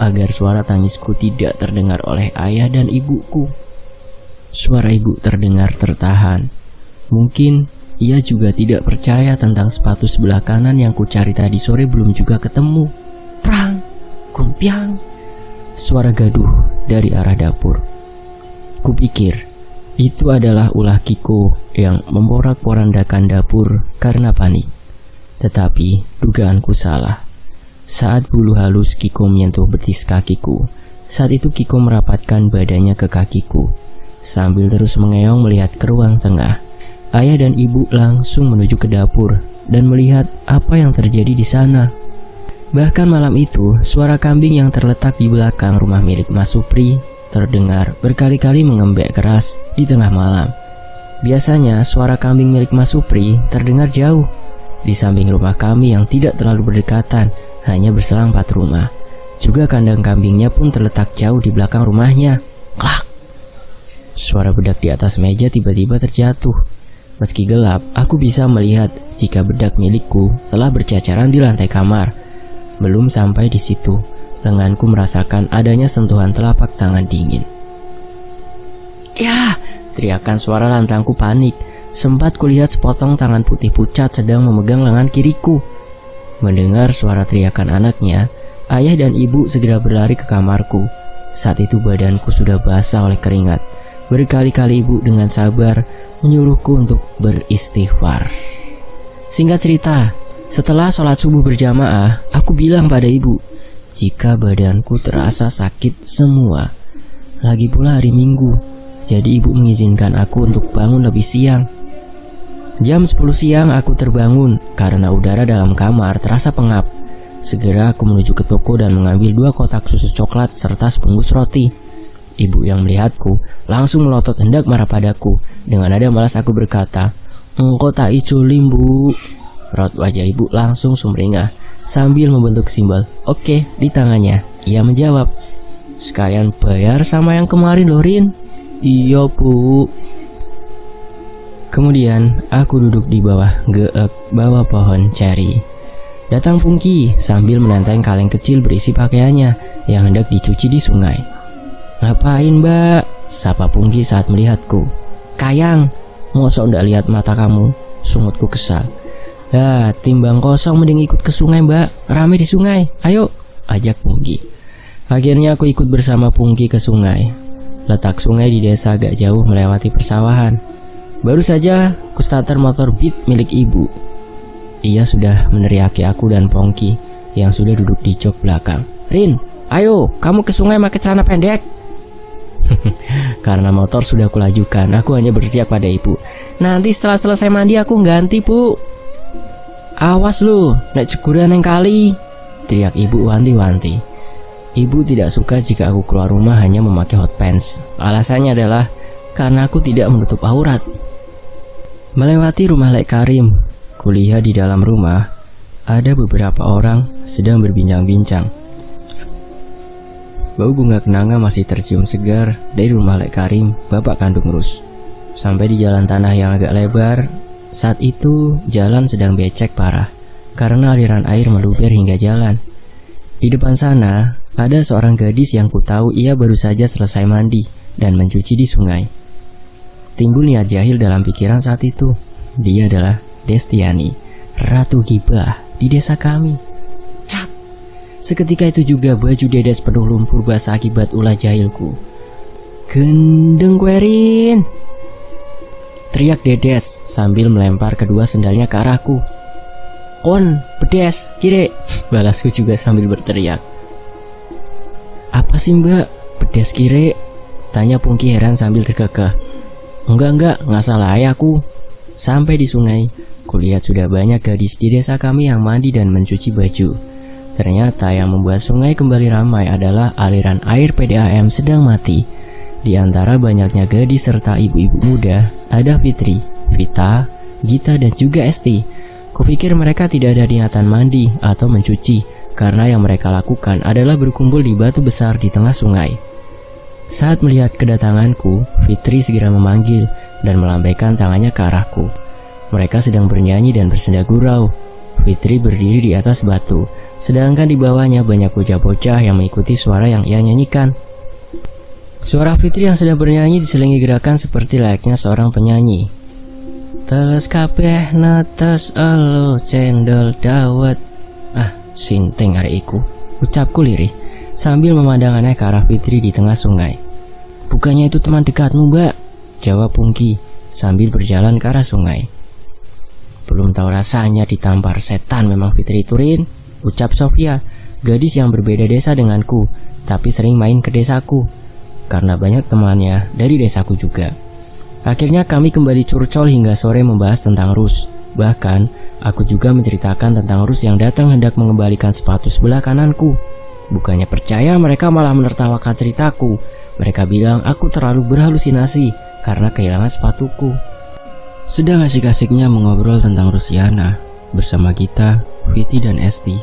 agar suara tangisku tidak terdengar oleh ayah dan ibuku. Suara ibu terdengar tertahan. Mungkin ia juga tidak percaya tentang sepatu sebelah kanan yang kucari tadi sore belum juga ketemu. Prang, kumpiang. Suara gaduh dari arah dapur. Kupikir itu adalah ulah Kiko yang memporak-porandakan dapur karena panik. Tetapi dugaanku salah. Saat bulu halus Kiko menyentuh betis kakiku, saat itu Kiko merapatkan badannya ke kakiku. Sambil terus mengeong melihat ke ruang tengah, ayah dan ibu langsung menuju ke dapur dan melihat apa yang terjadi di sana. Bahkan malam itu, suara kambing yang terletak di belakang rumah milik Mas Supri terdengar berkali-kali mengembek keras di tengah malam. Biasanya suara kambing milik Mas Supri terdengar jauh di samping rumah kami yang tidak terlalu berdekatan, hanya berselang 4 rumah. Juga kandang kambingnya pun terletak jauh di belakang rumahnya. Klak. Suara bedak di atas meja tiba-tiba terjatuh. Meski gelap, aku bisa melihat jika bedak milikku telah berceceran di lantai kamar. Belum sampai di situ, lenganku merasakan adanya sentuhan telapak tangan dingin. "Ya!" teriakan suara lantangku panik. Sempat kulihat sepotong tangan putih pucat sedang memegang lengan kiriku. Mendengar suara teriakan anaknya, ayah dan ibu segera berlari ke kamarku. Saat itu badanku sudah basah oleh keringat. Berkali-kali ibu dengan sabar menyuruhku untuk beristighfar. Singkat cerita, setelah sholat subuh berjamaah, aku bilang pada ibu jika badanku terasa sakit semua. Lagi pula hari Minggu, jadi ibu mengizinkan aku untuk bangun lebih siang. Jam 10 siang aku terbangun karena udara dalam kamar terasa pengap. Segera aku menuju ke toko dan mengambil 2 kotak susu coklat serta sebungkus roti. Ibu yang melihatku langsung melotot hendak marah padaku. Dengan nada malas aku berkata, "Engkau tak iculin, Bu." Raut wajah ibu langsung sumringah sambil membentuk simbol oke di tangannya. Ia menjawab, "Sekalian bayar sama yang kemarin loh, Rin." "Iya, Bu." Kemudian aku duduk di bawah pohon ceri. Datang Pungki sambil menenteng kaleng kecil berisi pakaiannya yang hendak dicuci di sungai. "Ngapain, Mbak?" sapa Pungki saat melihatku. "Kayang, mosok ndak lihat mata kamu?" sungutku kesal. "Lah, timbang kosong mending ikut ke sungai, Mbak. Rame di sungai. Ayo," ajak Pungki. Akhirnya aku ikut bersama Pungki ke sungai. Letak sungai di desa agak jauh melewati persawahan. Baru saja ku starter motor Beat milik ibu. Ia sudah meneriaki aku dan Pongki yang sudah duduk di jok belakang. "Rin, ayo, kamu ke sungai pakai celana pendek." Karena motor sudah kulajukan, aku hanya berteriak pada ibu, "Nanti setelah selesai mandi aku ganti, Bu." "Awas lu, naik ceguran yang kali," teriak ibu wanti-wanti. Ibu tidak suka jika aku keluar rumah hanya memakai hot pants. Alasannya adalah karena aku tidak menutup aurat. Melewati rumah Lek Karim, kulihat di dalam rumah ada beberapa orang sedang berbincang-bincang. Bau bunga kenanga masih tercium segar dari rumah Lek Karim, bapak kandung Rus. Sampai di jalan tanah yang agak lebar. Saat itu jalan sedang becek parah karena aliran air meluber hingga jalan. Di depan sana ada seorang gadis yang ku tahu ia baru saja selesai mandi dan mencuci di sungai. Timbul niat jahil dalam pikiran saat itu. Dia adalah Destiani, ratu gibah di desa kami. Cat! Seketika itu juga baju Dedes penuh lumpur basah akibat ulah jahilku. "Gendeng Kwerin!" teriak Dedes sambil melempar kedua sendalnya ke arahku. "Kon, bedes, kiri!" balasku juga sambil berteriak. "Apa sih, Mbak? Bedes kiri?" tanya Pungki heran sambil terkekeh. Enggak salah aku." Sampai di sungai, kulihat sudah banyak gadis di desa kami yang mandi dan mencuci baju. Ternyata yang membuat sungai kembali ramai adalah aliran air PDAM sedang mati. Di antara banyaknya gadis serta ibu-ibu muda, ada Fitri, Vita, Gita dan juga Esti. Kupikir mereka tidak ada niatan mandi atau mencuci, karena yang mereka lakukan adalah berkumpul di batu besar di tengah sungai. Saat melihat kedatanganku, Fitri segera memanggil dan melambaikan tangannya ke arahku. Mereka sedang bernyanyi dan bersenda gurau. Fitri berdiri di atas batu, sedangkan di bawahnya banyak bocah-bocah yang mengikuti suara yang ia nyanyikan. Suara Fitri yang sedang bernyanyi diselingi gerakan seperti layaknya seorang penyanyi. "Teles kabeh netes elo cendol dawet." "Ah, sinting hari iku," ucapku lirih sambil memandangannya ke arah Fitri di tengah sungai. "Bukannya itu teman dekatmu, Mbak?" jawab Pungki sambil berjalan ke arah sungai. "Belum tahu rasanya ditampar setan memang Fitri Turin," ucap Sofia, gadis yang berbeda desa denganku, tapi sering main ke desaku karena banyak temannya dari desaku juga. Akhirnya kami kembali curcol hingga sore membahas tentang Rus. Bahkan aku juga menceritakan tentang Rus yang datang hendak mengembalikan sepatu sebelah kananku. Bukannya percaya, mereka malah menertawakan ceritaku. Mereka bilang aku terlalu berhalusinasi karena kehilangan sepatuku. Sedang asik-asiknya mengobrol tentang Rusiana bersama kita, Viti dan Esti.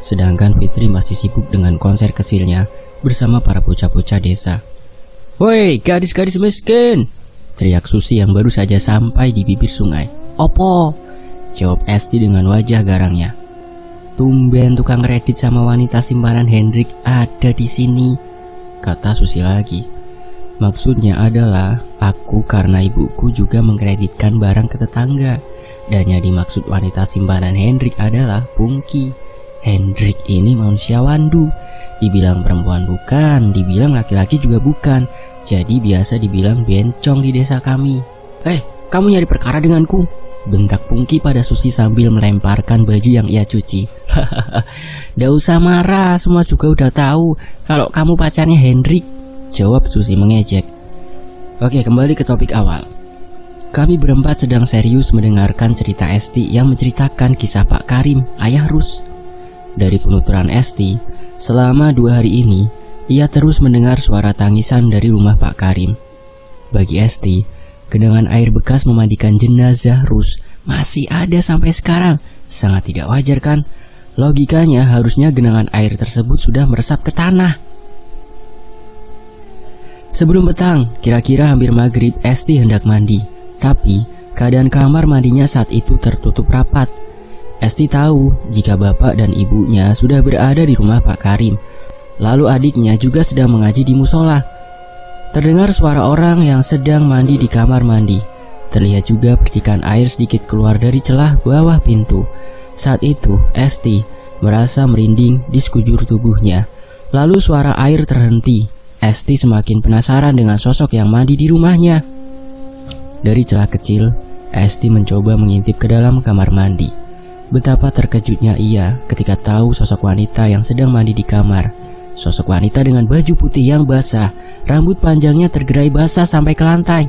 Sedangkan Fitri masih sibuk dengan konser kecilnya bersama para bocah-bocah desa. "Woi, gadis-gadis miskin!" teriak Susi yang baru saja sampai di bibir sungai. "Opo?" jawab Esti dengan wajah garangnya. "Tumben tukang kredit sama wanita simpanan Hendrik ada di sini," kata Susi lagi. Maksudnya adalah aku karena ibuku juga mengkreditkan barang ke tetangga. Dan yang dimaksud wanita simpanan Hendrik adalah Pungki. Hendrik ini manusia wandu. Dibilang perempuan bukan, dibilang laki-laki juga bukan. Jadi biasa dibilang bencong di desa kami. Kamu nyari perkara denganku? Bentak Pungki pada Susi sambil melemparkan baju yang ia cuci. Nggak usah marah, semua juga udah tahu kalau kamu pacarnya Hendrik, jawab Susi mengejek. Oke, kembali ke topik awal. Kami berempat sedang serius mendengarkan cerita Esti yang menceritakan kisah Pak Karim, ayah Rus. Dari penuturan Esti, selama 2 hari ini, ia terus mendengar suara tangisan dari rumah Pak Karim. Bagi Esti, genangan air bekas memandikan jenazah Rus masih ada sampai sekarang. Sangat tidak wajar kan? Logikanya harusnya genangan air tersebut sudah meresap ke tanah. Sebelum petang, kira-kira hampir maghrib, Esti hendak mandi. Tapi keadaan kamar mandinya saat itu tertutup rapat. Esti tahu jika bapak dan ibunya sudah berada di rumah Pak Karim. Lalu adiknya juga sedang mengaji di musola. Terdengar suara orang yang sedang mandi di kamar mandi. Terlihat juga percikan air sedikit keluar dari celah bawah pintu. Saat itu Esti merasa merinding di sekujur tubuhnya. Lalu suara air terhenti. Esti semakin penasaran dengan sosok yang mandi di rumahnya. Dari celah kecil, Esti mencoba mengintip ke dalam kamar mandi. Betapa terkejutnya ia ketika tahu sosok wanita yang sedang mandi di kamar. Sosok wanita dengan baju putih yang basah, rambut panjangnya tergerai basah sampai ke lantai.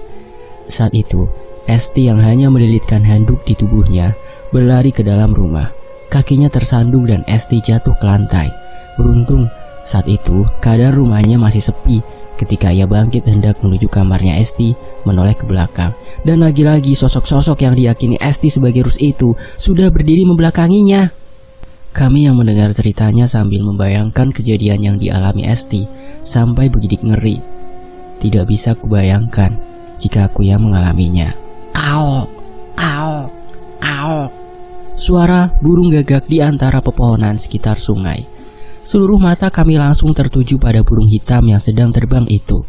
Saat itu, Esti yang hanya melilitkan handuk di tubuhnya berlari ke dalam rumah. Kakinya tersandung dan Esti jatuh ke lantai. Beruntung, saat itu keadaan rumahnya masih sepi. Ketika ia bangkit hendak menuju kamarnya Esti, menoleh ke belakang. Dan lagi-lagi sosok-sosok yang diyakini Esti sebagai Rus itu sudah berdiri membelakanginya. Kami yang mendengar ceritanya sambil membayangkan kejadian yang dialami Esti sampai bergidik ngeri. Tidak bisa kubayangkan jika aku yang mengalaminya. Aok, aok, aok. Suara burung gagak di antara pepohonan sekitar sungai. Seluruh mata kami langsung tertuju pada burung hitam yang sedang terbang itu.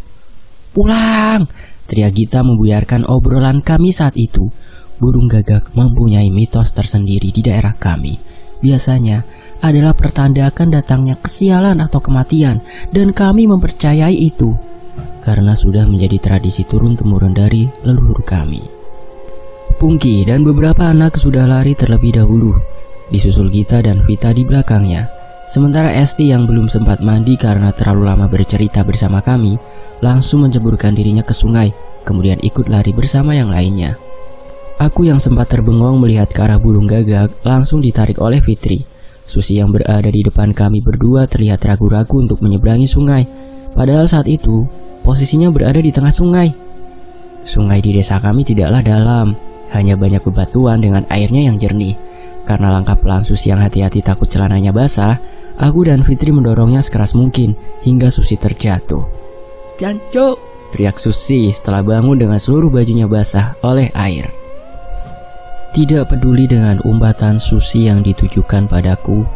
Pulang! Teriak Gita membuyarkan obrolan kami saat itu. Burung gagak mempunyai mitos tersendiri di daerah kami. Biasanya adalah pertanda akan datangnya kesialan atau kematian, dan kami mempercayai itu karena sudah menjadi tradisi turun-temurun dari leluhur kami. Pungki dan beberapa anak sudah lari terlebih dahulu, disusul Gita dan Vita di belakangnya. Sementara Esti yang belum sempat mandi karena terlalu lama bercerita bersama kami, langsung menceburkan dirinya ke sungai, kemudian ikut lari bersama yang lainnya. Aku yang sempat terbengong melihat ke arah burung gagak langsung ditarik oleh Fitri. Susi yang berada di depan kami berdua terlihat ragu-ragu untuk menyeberangi sungai. Padahal saat itu, posisinya berada di tengah sungai. Sungai di desa kami tidaklah dalam, hanya banyak bebatuan dengan airnya yang jernih. Karena langkah pelan Susi yang hati-hati takut celananya basah, aku dan Fitri mendorongnya sekeras mungkin hingga Susi terjatuh. "Jancuk!" teriak Susi setelah bangun dengan seluruh bajunya basah oleh air. Tidak peduli dengan umpatan Susi yang ditujukan padaku,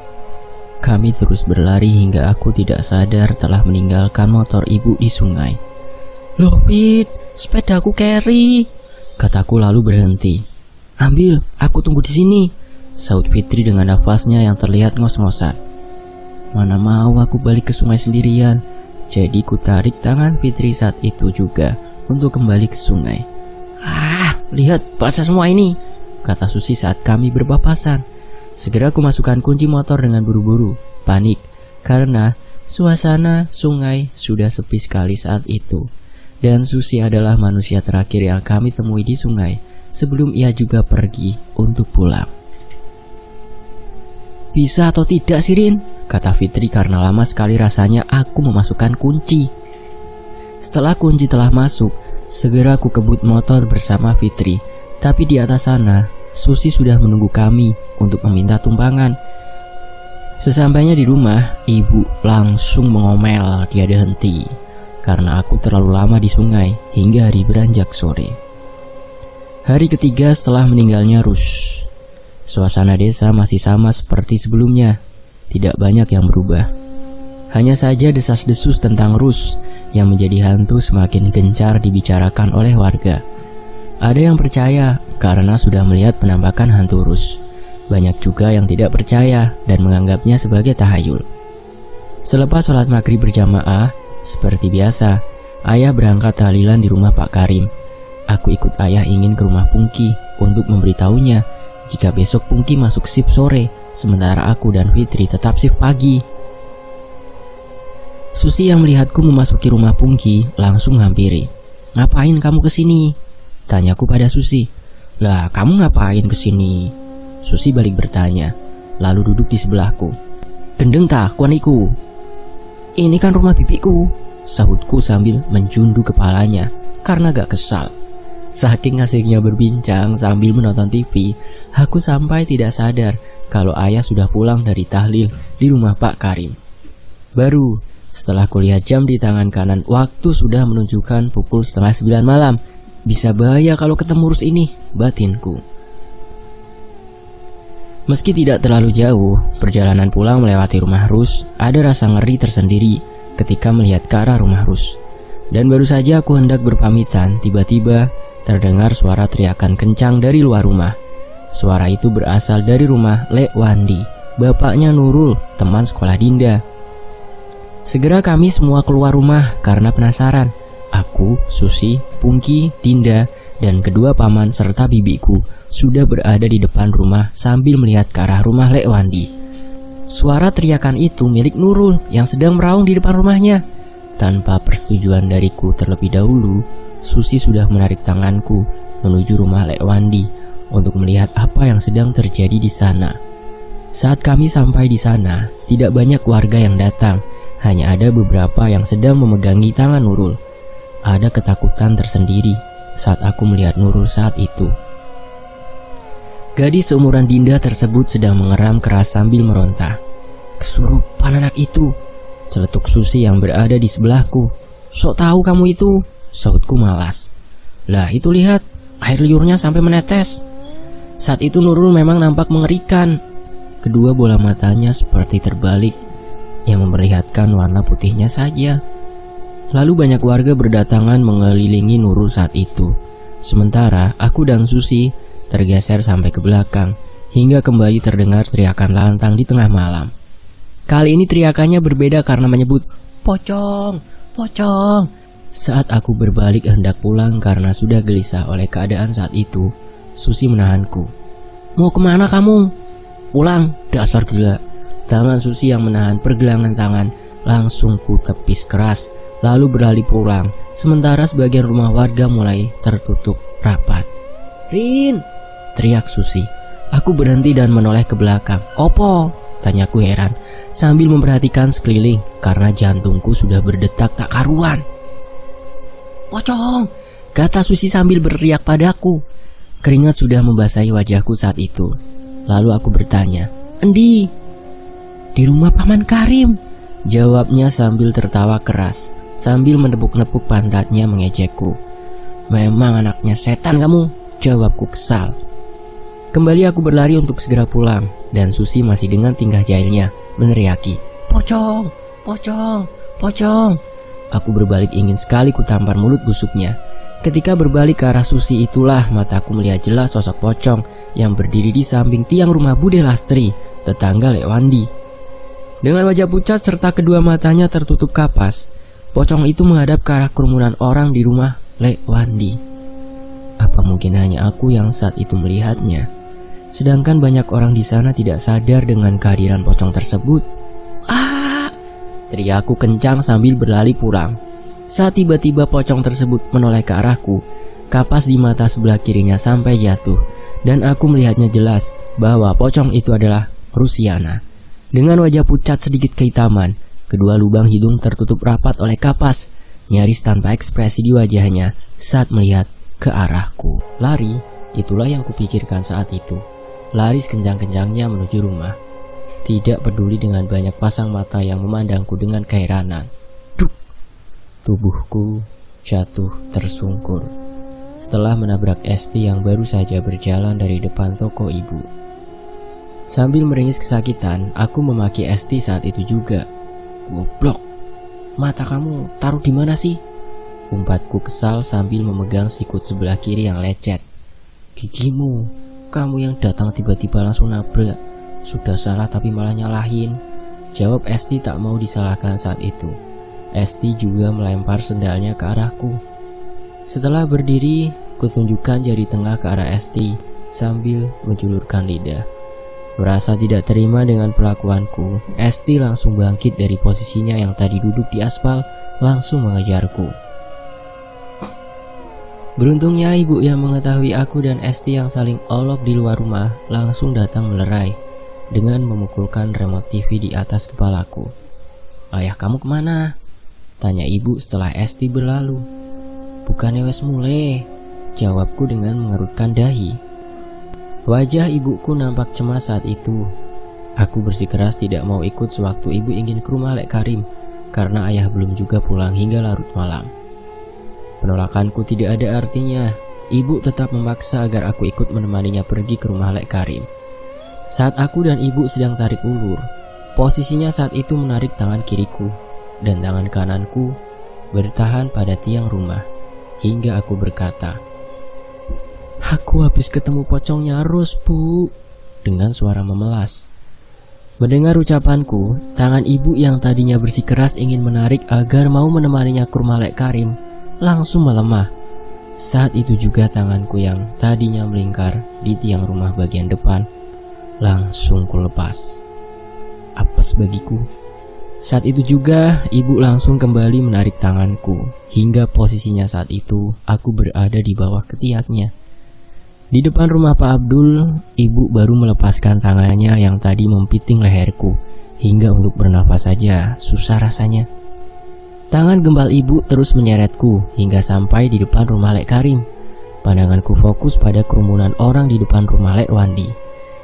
kami terus berlari hingga aku tidak sadar telah meninggalkan motor ibu di sungai. "Loh Pit, sepedaku carry," kataku lalu berhenti. "Ambil, aku tunggu di sini," saut Fitri dengan nafasnya yang terlihat ngos-ngosan. Mana mau aku balik ke sungai sendirian. Jadi ku tarik tangan Fitri saat itu juga untuk kembali ke sungai. "Lihat basah semua ini," kata Susi saat kami berpapasan. Segera ku masukkan kunci motor dengan buru-buru. Panik karena suasana sungai sudah sepi sekali saat itu. Dan Susi adalah manusia terakhir yang kami temui di sungai sebelum ia juga pergi untuk pulang. "Bisa atau tidak Sirin?" kata Fitri karena lama sekali rasanya aku memasukkan kunci. Setelah kunci telah masuk, segera aku kebut motor bersama Fitri. Tapi di atas sana, Susi sudah menunggu kami untuk meminta tumpangan. Sesampainya di rumah, ibu langsung mengomel tiada henti karena aku terlalu lama di sungai hingga hari beranjak sore. Hari ketiga setelah meninggalnya Rus. Suasana desa masih sama seperti sebelumnya. Tidak banyak yang berubah. Hanya saja desas-desus tentang Rus yang menjadi hantu semakin gencar dibicarakan oleh warga. Ada yang percaya karena sudah melihat penampakan hantu Rus. Banyak juga yang tidak percaya dan menganggapnya sebagai tahayul. Selepas sholat maghrib berjamaah, seperti biasa, ayah berangkat tahlilan di rumah Pak Karim. Aku ikut ayah ingin ke rumah Pungki untuk memberitahunya jika besok Pungki masuk shift sore, sementara aku dan Fitri tetap shift pagi. Susi yang melihatku memasuki rumah Pungki langsung hampiri. "Ngapain kamu kesini?" tanyaku pada Susi. "Lah, kamu ngapain kesini?" Susi balik bertanya, lalu duduk di sebelahku. "Gendeng tah kuaniku?" "Ini kan rumah bibiku," sahutku sambil menjundu kepalanya karena gak kesal. Saking asiknya berbincang sambil menonton TV, aku sampai tidak sadar kalau ayah sudah pulang dari tahlil di rumah Pak Karim. Baru setelah kulihat jam di tangan kanan, waktu sudah menunjukkan pukul 8:30 malam. Bisa bahaya kalau ketemu Rus ini, batinku. Meski tidak terlalu jauh, perjalanan pulang melewati rumah Rus, ada rasa ngeri tersendiri ketika melihat ke arah rumah Rus. Dan baru saja aku hendak berpamitan, tiba-tiba terdengar suara teriakan kencang dari luar rumah. Suara itu berasal dari rumah Lek Wandi, bapaknya Nurul, teman sekolah Dinda. Segera kami semua keluar rumah karena penasaran. Aku, Susi, Pungki, Dinda, dan kedua paman serta bibiku sudah berada di depan rumah sambil melihat ke arah rumah Lek Wandi. Suara teriakan itu milik Nurul yang sedang meraung di depan rumahnya. Tanpa persetujuan dariku terlebih dahulu, Susi sudah menarik tanganku menuju rumah Lek Wandi untuk melihat apa yang sedang terjadi di sana. Saat kami sampai di sana, tidak banyak warga yang datang, hanya ada beberapa yang sedang memegangi tangan Nurul. Ada ketakutan tersendiri saat aku melihat Nurul saat itu. Gadis seumuran Dinda tersebut sedang mengeram keras sambil meronta. "Kesurupan anak itu," celetuk Susi yang berada di sebelahku. "Sok tahu kamu itu," sahutku malas. "Lah itu lihat, air liurnya sampai menetes." Saat itu Nurul memang nampak mengerikan. Kedua bola matanya seperti terbalik, yang memperlihatkan warna putihnya saja. Lalu banyak warga berdatangan mengelilingi Nurul saat itu. Sementara aku dan Susi tergeser sampai ke belakang, hingga kembali terdengar teriakan lantang di tengah malam. Kali ini teriakannya berbeda karena menyebut "Pocong, pocong." Saat aku berbalik hendak pulang karena sudah gelisah oleh keadaan saat itu, Susi menahanku. "Mau kemana kamu?" "Pulang, dasar gila." Tangan Susi yang menahan pergelangan tangan langsung ku tepis keras, lalu beralih pulang. Sementara sebagian rumah warga mulai tertutup rapat. "Rin!" teriak Susi. Aku berhenti dan menoleh ke belakang. "Opo?" tanyaku heran sambil memperhatikan sekeliling karena jantungku sudah berdetak tak karuan. "Pocong!" kata Susi sambil berteriak padaku. Keringat sudah membasahi wajahku saat itu. Lalu aku bertanya, "Endi?" "Di rumah Paman Karim," jawabnya sambil tertawa keras, sambil menepuk-nepuk pantatnya mengejekku. "Memang anaknya setan kamu," jawabku kesal. Kembali aku berlari untuk segera pulang, dan Susi masih dengan tingkah jahilnya meneriaki, "Pocong, pocong, pocong." Aku berbalik ingin sekali ku tampar mulut busuknya. Ketika berbalik ke arah Susi itulah mataku melihat jelas sosok pocong yang berdiri di samping tiang rumah Bude Lastri, tetangga Lek Wandi. Dengan wajah pucat serta kedua matanya tertutup kapas, pocong itu menghadap ke arah kerumunan orang di rumah Lek Wandi. Apa mungkin hanya aku yang saat itu melihatnya, sedangkan banyak orang di sana tidak sadar dengan kehadiran pocong tersebut? "Ah!" teriakku kencang sambil berlari pulang. Saat tiba-tiba pocong tersebut menoleh ke arahku, kapas di mata sebelah kirinya sampai jatuh, dan aku melihatnya jelas bahwa pocong itu adalah Rusiana. Dengan wajah pucat sedikit kehitaman, kedua lubang hidung tertutup rapat oleh kapas, nyaris tanpa ekspresi di wajahnya saat melihat ke arahku. Lari, itulah yang kupikirkan saat itu. Lari sekencang-kencangnya menuju rumah, tidak peduli dengan banyak pasang mata yang memandangku dengan keheranan. Duk! Tubuhku jatuh tersungkur setelah menabrak Esti yang baru saja berjalan dari depan toko ibu. Sambil meringis kesakitan, aku memaki Esti saat itu juga. "Goblok, mata kamu taruh di mana sih?" umpatku kesal sambil memegang sikut sebelah kiri yang lecet. "Gigimu," Kamu yang datang tiba-tiba langsung nabrak. Sudah salah tapi malah nyalahin, jawab Esti tak mau disalahkan saat itu. Esti juga melempar sendalnya ke arahku. Setelah berdiri, kutunjukkan jari tengah ke arah Esti sambil menjulurkan lidah. Merasa tidak terima dengan perlakuanku, Esti langsung bangkit dari posisinya yang tadi duduk di aspal, langsung mengejarku. Beruntungnya ibu yang mengetahui aku dan Esti yang saling olok di luar rumah langsung datang melerai dengan memukulkan remote TV di atas kepalaku. "Ayah kamu kemana?" tanya ibu setelah Esti berlalu. "Bukannya wes mulai," jawabku dengan mengerutkan dahi. Wajah ibuku nampak cemas saat itu. Aku bersikeras tidak mau ikut sewaktu ibu ingin ke rumah Lek Karim karena ayah belum juga pulang hingga larut malam. Penolakanku tidak ada artinya. Ibu tetap memaksa agar aku ikut menemaninya pergi ke rumah Lek Karim. Saat aku dan ibu sedang tarik ulur, posisinya saat itu menarik tangan kiriku dan tangan kananku bertahan pada tiang rumah hingga aku berkata, "Aku habis ketemu pocongnya Ros, Bu," dengan suara memelas. Mendengar ucapanku, tangan ibu yang tadinya bersikeras ingin menarik agar mau menemaninya ke rumah Lek Karim langsung melemah. Saat itu juga tanganku yang tadinya melingkar di tiang rumah bagian depan langsung kulepas. Apes bagiku. Saat itu juga ibu langsung kembali menarik tanganku hingga posisinya saat itu aku berada di bawah ketiaknya. Di depan rumah Pak Abdul, ibu baru melepaskan tangannya yang tadi mempiting leherku hingga untuk bernafas saja susah rasanya. Tangan gembal ibu terus menyeretku hingga sampai di depan rumah Lek Karim. Pandanganku fokus pada kerumunan orang di depan rumah Lek Wandi.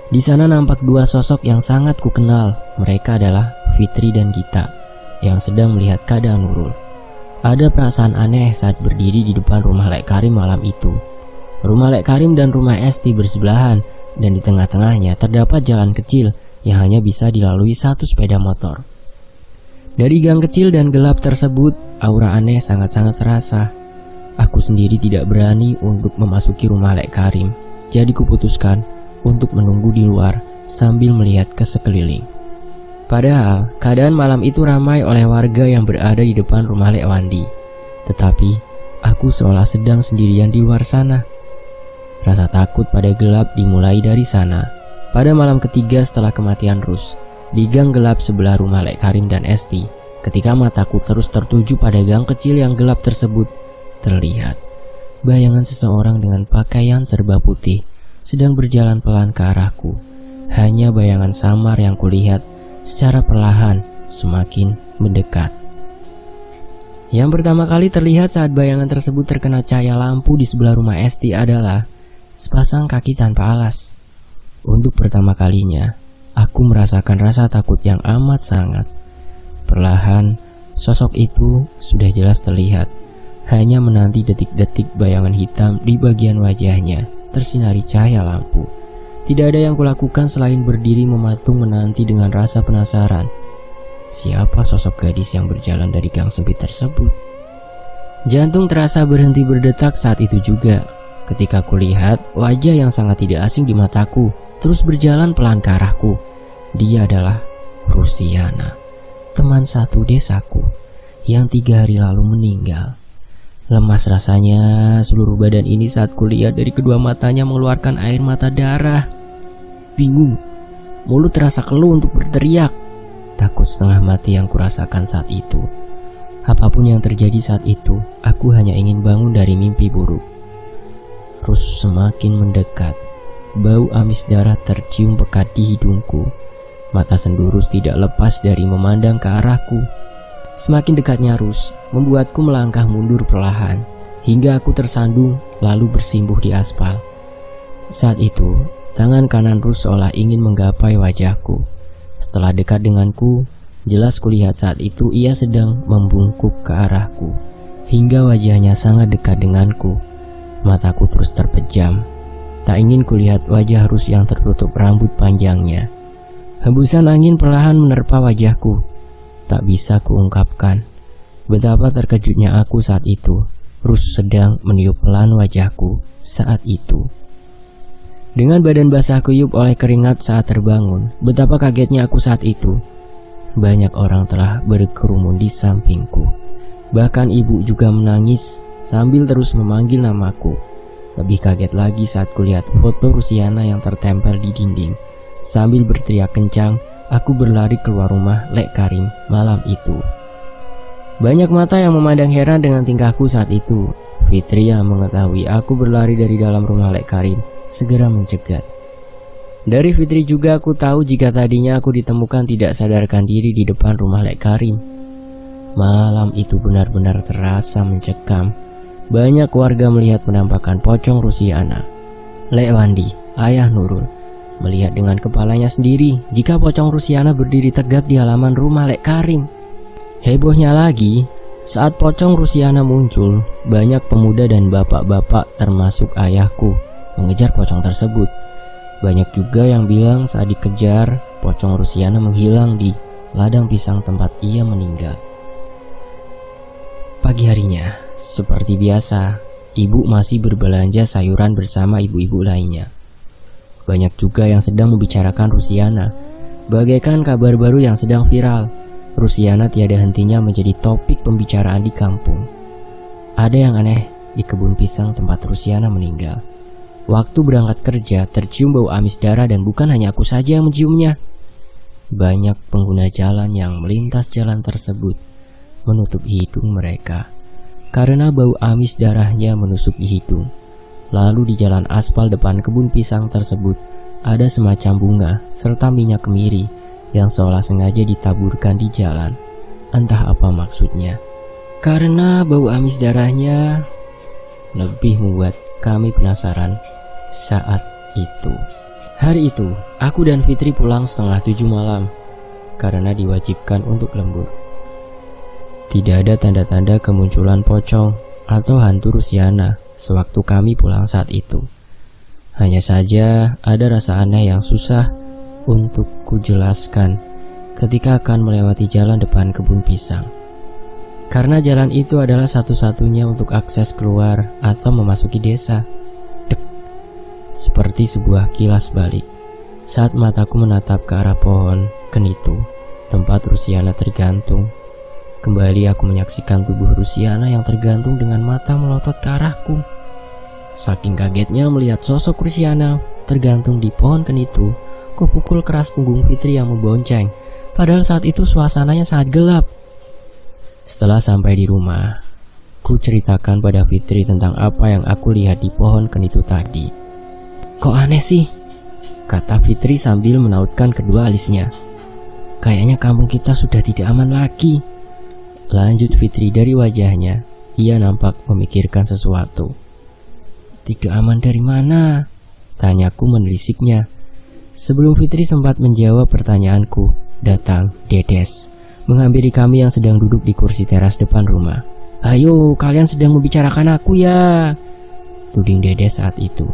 Di sana nampak dua sosok yang sangat kukenal. Mereka adalah Fitri dan Gita yang sedang melihat keadaan Nurul. Ada perasaan aneh saat berdiri di depan rumah Lek Karim malam itu. Rumah Lek Karim dan rumah Esti bersebelahan dan di tengah-tengahnya terdapat jalan kecil yang hanya bisa dilalui satu sepeda motor. Dari gang kecil dan gelap tersebut, aura aneh sangat-sangat terasa. Aku sendiri tidak berani untuk memasuki rumah Lek Karim, jadi kuputuskan untuk menunggu di luar sambil melihat ke sekeliling. Padahal keadaan malam itu ramai oleh warga yang berada di depan rumah Lek Wandi. Tetapi aku seolah sedang sendirian di luar sana. Rasa takut pada gelap dimulai dari sana. Pada malam ketiga setelah kematian Rus, di gang gelap sebelah rumah Lek Karim dan Esti, ketika mataku terus tertuju pada gang kecil yang gelap tersebut, terlihat bayangan seseorang dengan pakaian serba putih sedang berjalan pelan ke arahku. Hanya bayangan samar yang kulihat secara perlahan semakin mendekat. Yang pertama kali terlihat saat bayangan tersebut terkena cahaya lampu di sebelah rumah Esti adalah sepasang kaki tanpa alas. Untuk pertama kalinya, aku merasakan rasa takut yang amat sangat. Perlahan, sosok itu sudah jelas terlihat. Hanya menanti detik-detik bayangan hitam di bagian wajahnya tersinari cahaya lampu. Tidak ada yang kulakukan selain berdiri mematung menanti dengan rasa penasaran. Siapa sosok gadis yang berjalan dari gang sempit tersebut? Jantung terasa berhenti berdetak saat itu juga, ketika kulihat wajah yang sangat tidak asing di mataku terus berjalan pelan ke arahku. Dia adalah Rusiana, teman satu desaku yang 3 hari lalu meninggal. Lemas rasanya seluruh badan ini saat kulihat dari kedua matanya mengeluarkan air mata darah. Bingung, mulut terasa keluh untuk berteriak. Takut setengah mati yang kurasakan saat itu. Apapun yang terjadi saat itu, aku hanya ingin bangun dari mimpi buruk. Rus semakin mendekat. Bau amis darah tercium pekat di hidungku. Mata Sendurus tidak lepas dari memandang ke arahku. Semakin dekatnya Rus membuatku melangkah mundur perlahan hingga aku tersandung lalu bersimbuh di aspal. Saat itu, tangan kanan Rus seolah ingin menggapai wajahku. Setelah dekat denganku, jelas kulihat saat itu ia sedang membungkuk ke arahku hingga wajahnya sangat dekat denganku. Mataku terus terpejam. Tak ingin kulihat wajah Rus yang tertutup rambut panjangnya. Hembusan angin perlahan menerpa wajahku. Tak bisa kuungkapkan betapa terkejutnya aku saat itu. Rus sedang meniup pelan wajahku saat itu. Dengan badan basah kuyup oleh keringat saat terbangun, betapa kagetnya aku saat itu. Banyak orang telah berkerumun di sampingku. Bahkan ibu juga menangis sambil terus memanggil namaku. Lebih kaget lagi saat kulihat foto Rusiana yang tertempel di dinding. Sambil berteriak kencang, aku berlari keluar rumah Lek Karim malam itu. Banyak mata yang memandang heran dengan tingkahku saat itu. Fitri yang mengetahui aku berlari dari dalam rumah Lek Karim segera mencegat. Dari Fitri juga aku tahu jika tadinya aku ditemukan tidak sadarkan diri di depan rumah Lek Karim. Malam itu benar-benar terasa mencekam. Banyak warga melihat penampakan pocong Rusiana. Lek Wandi, ayah Nurul, melihat dengan kepalanya sendiri jika pocong Rusiana berdiri tegak di halaman rumah Lek Karim. Hebohnya lagi, saat pocong Rusiana muncul, banyak pemuda dan bapak-bapak termasuk ayahku mengejar pocong tersebut. Banyak juga yang bilang saat dikejar, pocong Rusiana menghilang di ladang pisang tempat ia meninggal. Pagi harinya, seperti biasa, ibu masih berbelanja sayuran bersama ibu-ibu lainnya. Banyak juga yang sedang membicarakan Rusiana, bagaikan kabar baru yang sedang viral. Rusiana tiada hentinya menjadi topik pembicaraan di kampung. Ada yang aneh di kebun pisang tempat Rusiana meninggal. Waktu berangkat kerja, tercium bau amis darah dan bukan hanya aku saja yang menciumnya. Banyak pengguna jalan yang melintas jalan tersebut menutup hidung mereka karena bau amis darahnya menusuk di hidung. Lalu di jalan aspal depan kebun pisang tersebut ada semacam bunga serta minyak kemiri yang seolah sengaja ditaburkan di jalan. Entah apa maksudnya. Karena bau amis darahnya lebih membuat kami penasaran saat itu. Hari itu, aku dan Fitri pulang 6:30 malam karena diwajibkan untuk lembur. Tidak ada tanda-tanda kemunculan pocong atau hantu Rusiana sewaktu kami pulang saat itu. Hanya saja ada rasa aneh yang susah untuk kujelaskan ketika akan melewati jalan depan kebun pisang. Karena jalan itu adalah satu-satunya untuk akses keluar atau memasuki desa. Dek, seperti sebuah kilas balik. Saat mataku menatap ke arah pohon kenitu, tempat Rusiana tergantung, kembali aku menyaksikan tubuh Rusiana yang tergantung dengan mata melotot ke arahku. Saking kagetnya melihat sosok Rusiana tergantung di pohon kenitu, kupukul keras punggung Fitri yang membonceng. Padahal saat itu suasananya sangat gelap. Setelah sampai di rumah, ku ceritakan pada Fitri tentang apa yang aku lihat di pohon kenitu tadi. Kok aneh sih? Kata Fitri sambil menautkan kedua alisnya. Kayaknya kampung kita sudah tidak aman lagi. Lanjut Fitri dari wajahnya, ia nampak memikirkan sesuatu. Tidak aman dari mana? Tanyaku menelisiknya. Sebelum Fitri sempat menjawab pertanyaanku, datang Dedes menghampiri kami yang sedang duduk di kursi teras depan rumah. Ayo, kalian sedang membicarakan aku ya, tuding Dedes saat itu.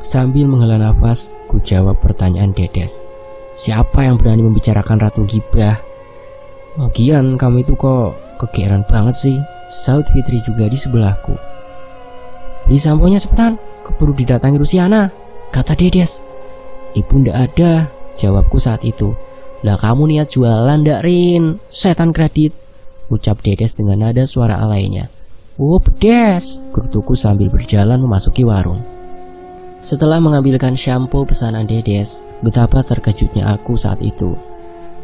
Sambil menghela nafas, ku jawab pertanyaan Dedes. Siapa yang berani membicarakan Ratu Gibah? Lagian kamu itu kok kegeeran banget sih, saut Fitri juga di sebelahku. Beli samponya cepetan, keburu didatangi Rusiana, kata Dedes. Ibu ndak ada, jawabku saat itu. Lah kamu niat jualan ndak Rin? Setan kredit, ucap Dedes dengan nada suara alainya. Oh pedes, gerutuku sambil berjalan memasuki warung. Setelah mengambilkan shampoo pesanan Dedes, betapa terkejutnya aku saat itu.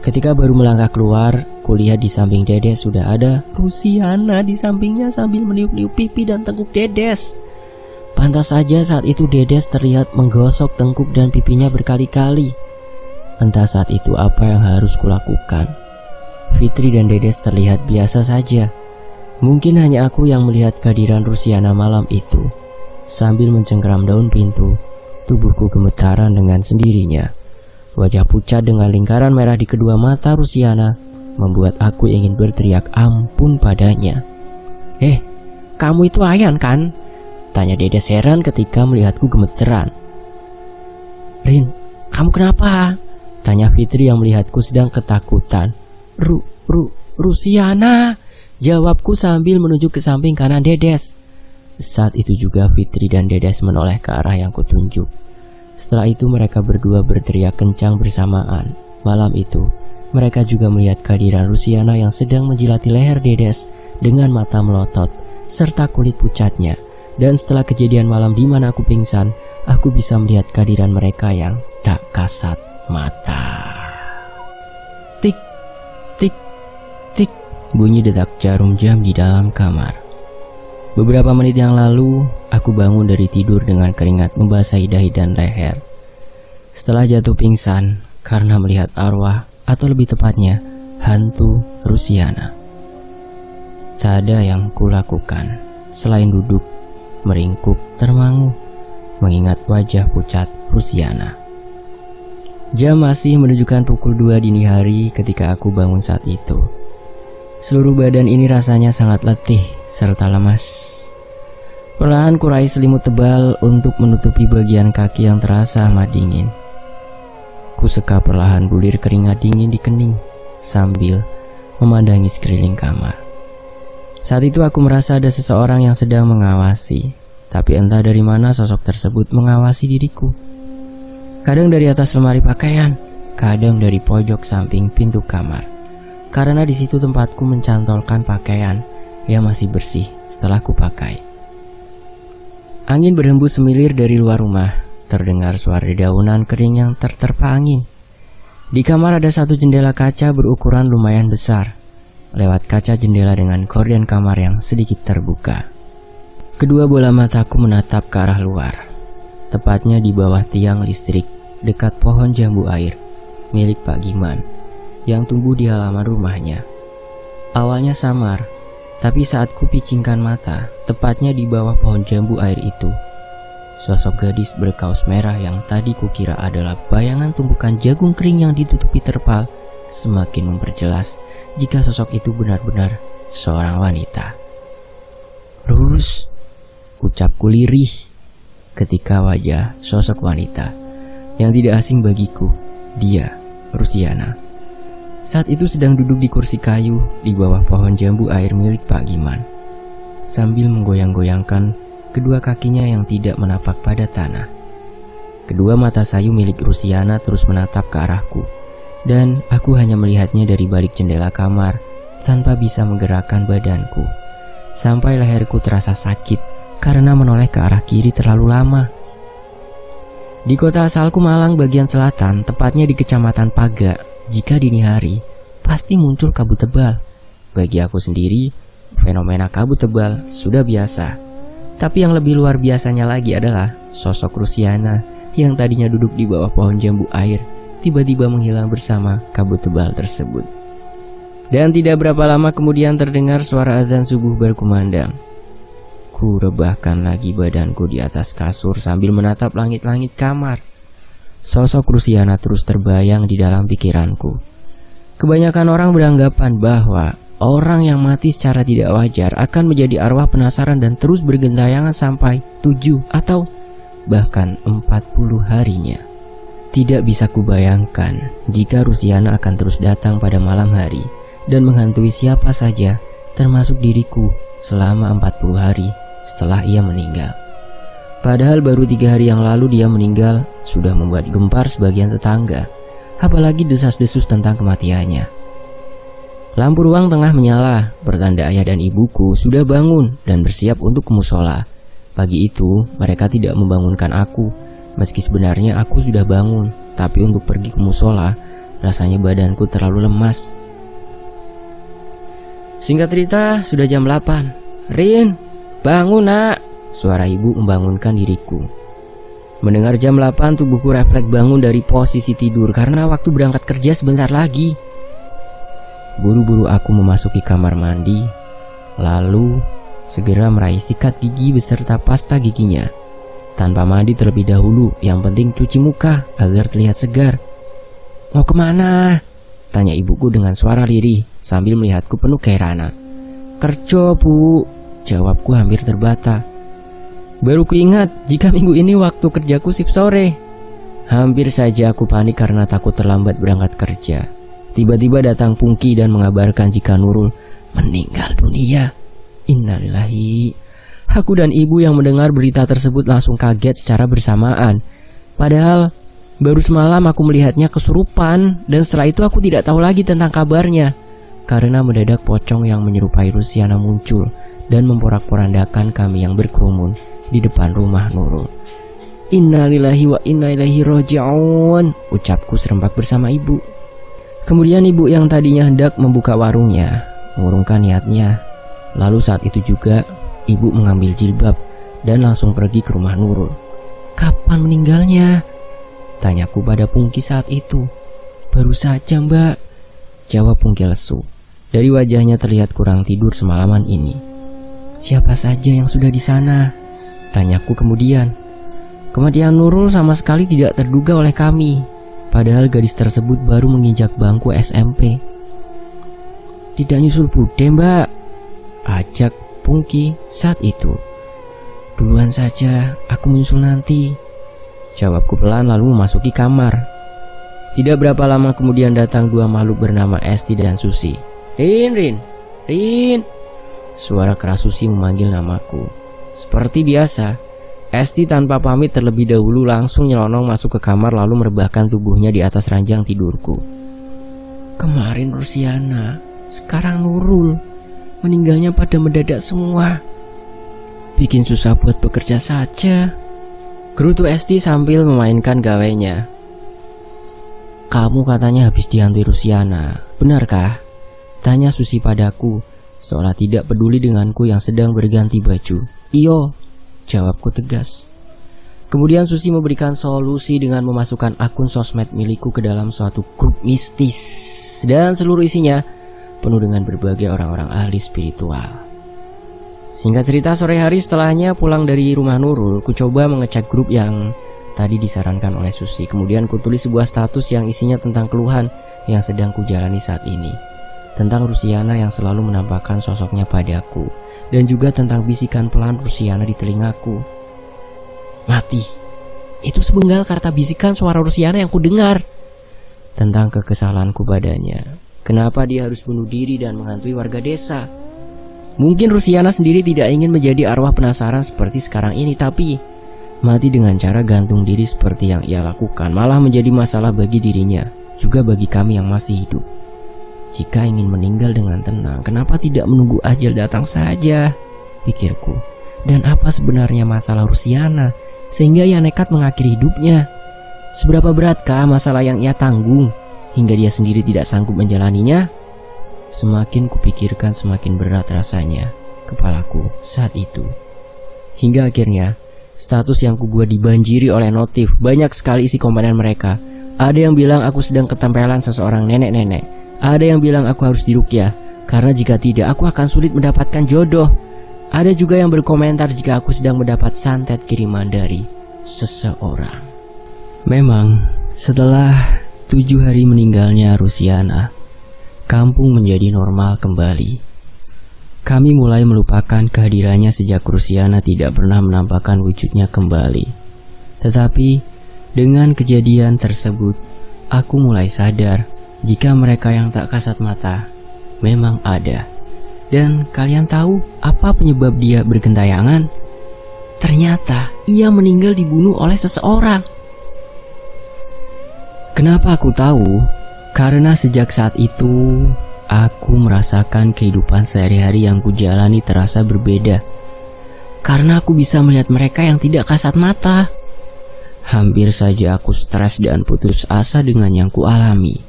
Ketika baru melangkah keluar, kulihat di samping Dedes sudah ada Rusiana di sampingnya sambil meniup-niup pipi dan tengkuk Dedes. Pantas saja saat itu Dedes terlihat menggosok tengkuk dan pipinya berkali-kali. Entah saat itu apa yang harus kulakukan. Fitri dan Dedes terlihat biasa saja. Mungkin hanya aku yang melihat kehadiran Rusiana malam itu. Sambil mencengkeram daun pintu, tubuhku gemetaran dengan sendirinya. Wajah pucat dengan lingkaran merah di kedua mata Rusiana membuat aku ingin berteriak ampun padanya. Kamu itu Ayan kan? Tanya Dedes heran ketika melihatku gemeteran. Rin, kamu kenapa? Tanya Fitri yang melihatku sedang ketakutan. Rusiana, jawabku sambil menunjuk ke samping kanan Dedes. Saat itu juga Fitri dan Dedes menoleh ke arah yang kutunjuk. Setelah itu mereka berdua berteriak kencang bersamaan. Malam itu, mereka juga melihat kehadiran Rusiana yang sedang menjilati leher Dedes dengan mata melotot serta kulit pucatnya. Dan setelah kejadian malam di mana aku pingsan, aku bisa melihat kehadiran mereka yang tak kasat mata. Tik, tik, tik, bunyi detak jarum jam di dalam kamar. Beberapa menit yang lalu, aku bangun dari tidur dengan keringat membasahi dahi dan leher. Setelah jatuh pingsan karena melihat arwah, atau lebih tepatnya, hantu Rusiana. Tak ada yang kulakukan selain duduk, meringkuk, termangu, mengingat wajah pucat Rusiana. Jam masih menunjukkan pukul 2 dini hari ketika aku bangun saat itu. Seluruh badan ini rasanya sangat letih serta lemas. Perlahan kurai selimut tebal untuk menutupi bagian kaki yang terasa amat dingin. Kuseka perlahan bulir keringat dingin di kening sambil memandangi sekeliling kamar. Saat itu aku merasa ada seseorang yang sedang mengawasi, tapi entah dari mana sosok tersebut mengawasi diriku. Kadang dari atas lemari pakaian, kadang dari pojok samping pintu kamar. Karena di situ tempatku mencantolkan pakaian yang masih bersih setelah kupakai. Angin berhembus semilir dari luar rumah. Terdengar suara dedaunan kering yang terterpa angin. Di kamar ada satu jendela kaca berukuran lumayan besar. Lewat kaca jendela dengan gorden kamar yang sedikit terbuka, kedua bola mataku menatap ke arah luar. Tepatnya di bawah tiang listrik dekat pohon jambu air milik Pak Giman yang tumbuh di halaman rumahnya. Awalnya samar, tapi saat kupicingkan mata, tepatnya di bawah pohon jambu air itu, sosok gadis berkaos merah yang tadi kukira adalah bayangan tumpukan jagung kering yang ditutupi terpal semakin memperjelas jika sosok itu benar-benar seorang wanita. "Rus," ucapku lirih ketika wajah sosok wanita yang tidak asing bagiku, dia Rusiana, saat itu sedang duduk di kursi kayu di bawah pohon jambu air milik Pak Giman, sambil menggoyang-goyangkan kedua kakinya yang tidak menapak pada tanah. Kedua mata sayu milik Rusiana terus menatap ke arahku, dan aku hanya melihatnya dari balik jendela kamar tanpa bisa menggerakkan badanku. Sampai leherku terasa sakit karena menoleh ke arah kiri terlalu lama. Di kota asalku Malang bagian selatan, tepatnya di Kecamatan Paga, jika dini hari, pasti muncul kabut tebal. Bagi aku sendiri, fenomena kabut tebal sudah biasa. Tapi yang lebih luar biasanya lagi adalah sosok Rusiana yang tadinya duduk di bawah pohon jambu air tiba-tiba menghilang bersama kabut tebal tersebut. Dan tidak berapa lama kemudian terdengar suara azan subuh berkumandang. Ku rebahkan lagi badanku di atas kasur sambil menatap langit-langit kamar. Sosok Rusiana terus terbayang di dalam pikiranku. Kebanyakan orang beranggapan bahwa orang yang mati secara tidak wajar akan menjadi arwah penasaran dan terus bergentayangan sampai 7 atau bahkan 40 harinya. Tidak bisa kubayangkan jika Rusiana akan terus datang pada malam hari dan menghantui siapa saja, termasuk diriku, selama 40 hari setelah ia meninggal. Padahal baru 3 hari yang lalu dia meninggal sudah membuat gempar sebagian tetangga, apalagi desas-desus tentang kematiannya. Lampu ruang tengah menyala, pertanda ayah dan ibuku sudah bangun dan bersiap untuk ke musola. Pagi itu mereka tidak membangunkan aku. Meski sebenarnya aku sudah bangun, tapi untuk pergi ke musola, rasanya badanku terlalu lemas. Singkat cerita, sudah jam 8. "Rin, bangun nak!" Suara ibu membangunkan diriku. Mendengar jam 8, tubuhku refleks bangun dari posisi tidur karena waktu berangkat kerja sebentar lagi. Buru-buru aku memasuki kamar mandi, lalu segera meraih sikat gigi beserta pasta giginya. Tanpa mandi terlebih dahulu, yang penting cuci muka agar terlihat segar. "Mau kemana?" tanya ibuku dengan suara lirih sambil melihatku penuh keheranan. "Kerja, Bu," jawabku hampir terbata. Baru kuingat jika minggu ini waktu kerjaku shift sore. Hampir saja aku panik karena takut terlambat berangkat kerja. Tiba-tiba datang Pungki dan mengabarkan jika Nurul meninggal dunia. Innalillahi. Aku dan ibu yang mendengar berita tersebut langsung kaget secara bersamaan. Padahal baru semalam aku melihatnya kesurupan, dan setelah itu aku tidak tahu lagi tentang kabarnya. Karena mendadak pocong yang menyerupai Rusiana muncul dan memporak-porandakan kami yang berkerumun di depan rumah Nurul. Innalillahi wa inna ilaihi raji'un, ucapku serempak bersama ibu. Kemudian ibu yang tadinya hendak membuka warungnya mengurungkan niatnya. Lalu saat itu juga ibu mengambil jilbab dan langsung pergi ke rumah Nurul. Kapan meninggalnya? Tanyaku pada Pungki saat itu. Baru saja, Mbak, jawab Pungki lesu. Dari wajahnya terlihat kurang tidur semalaman ini. Siapa saja yang sudah di sana? Tanyaku kemudian. Kematian Nurul sama sekali tidak terduga oleh kami. Padahal gadis tersebut baru menginjak bangku SMP. Tidak nyusul bude, Mbak, ajak Pungki saat itu. Duluan saja, aku menyusul nanti, jawabku pelan lalu memasuki kamar. Tidak berapa lama kemudian datang dua makhluk bernama Esti dan Susi. Rin. Suara keras Susi memanggil namaku. Seperti biasa, Esti tanpa pamit terlebih dahulu langsung nyelonong masuk ke kamar lalu merebahkan tubuhnya di atas ranjang tidurku. Kemarin Rusiana, sekarang Nurul. Meninggalnya pada mendadak semua. Bikin susah buat bekerja saja, gerutu Esti sambil memainkan gawainya. Kamu katanya habis dihantui Rusiana, benarkah? Tanya Susi padaku, seolah tidak peduli denganku yang sedang berganti baju. Iyo, jawabku tegas. Kemudian Susi memberikan solusi dengan memasukkan akun sosmed milikku ke dalam suatu grup mistis, dan seluruh isinya penuh dengan berbagai orang-orang ahli spiritual. Singkat cerita, sore hari setelahnya pulang dari rumah Nurul, ku coba mengecek grup yang tadi disarankan oleh Susi. Kemudian ku tulis sebuah status yang isinya tentang keluhan yang sedang ku jalani saat ini, tentang Rusiana yang selalu menampakkan sosoknya padaku, dan juga tentang bisikan pelan Rusiana di telingaku. Mati, itu sepenggal kata bisikan suara Rusiana yang ku dengar. Tentang kekesalanku padanya, kenapa dia harus bunuh diri dan menghantui warga desa. Mungkin Rusiana sendiri tidak ingin menjadi arwah penasaran seperti sekarang ini, tapi mati dengan cara gantung diri seperti yang ia lakukan malah menjadi masalah bagi dirinya, juga bagi kami yang masih hidup. Jika ingin meninggal dengan tenang, kenapa tidak menunggu ajal datang saja? Pikirku. Dan apa sebenarnya masalah Rusiana sehingga ia nekat mengakhiri hidupnya? Seberapa beratkah masalah yang ia tanggung hingga dia sendiri tidak sanggup menjalaninya? Semakin kupikirkan semakin berat rasanya kepalaku saat itu. Hingga akhirnya status yang kubuat dibanjiri oleh notif. Banyak sekali isi komenan mereka. Ada yang bilang aku sedang ketempelan seseorang nenek-nenek. Ada yang bilang aku harus diruqyah, karena jika tidak aku akan sulit mendapatkan jodoh. Ada juga yang berkomentar jika aku sedang mendapat santet kiriman dari seseorang. Memang setelah 7 hari meninggalnya Rusiana, kampung menjadi normal kembali. Kami mulai melupakan kehadirannya sejak Rusiana tidak pernah menampakkan wujudnya kembali. Tetapi dengan kejadian tersebut, aku mulai sadar jika mereka yang tak kasat mata memang ada. Dan kalian tahu apa penyebab dia bergentayangan? Ternyata ia meninggal dibunuh oleh seseorang. Kenapa aku tahu? Karena sejak saat itu, aku merasakan kehidupan sehari-hari yang kujalani terasa berbeda. Karena aku bisa melihat mereka yang tidak kasat mata. Hampir saja aku stres dan putus asa dengan yang kualami.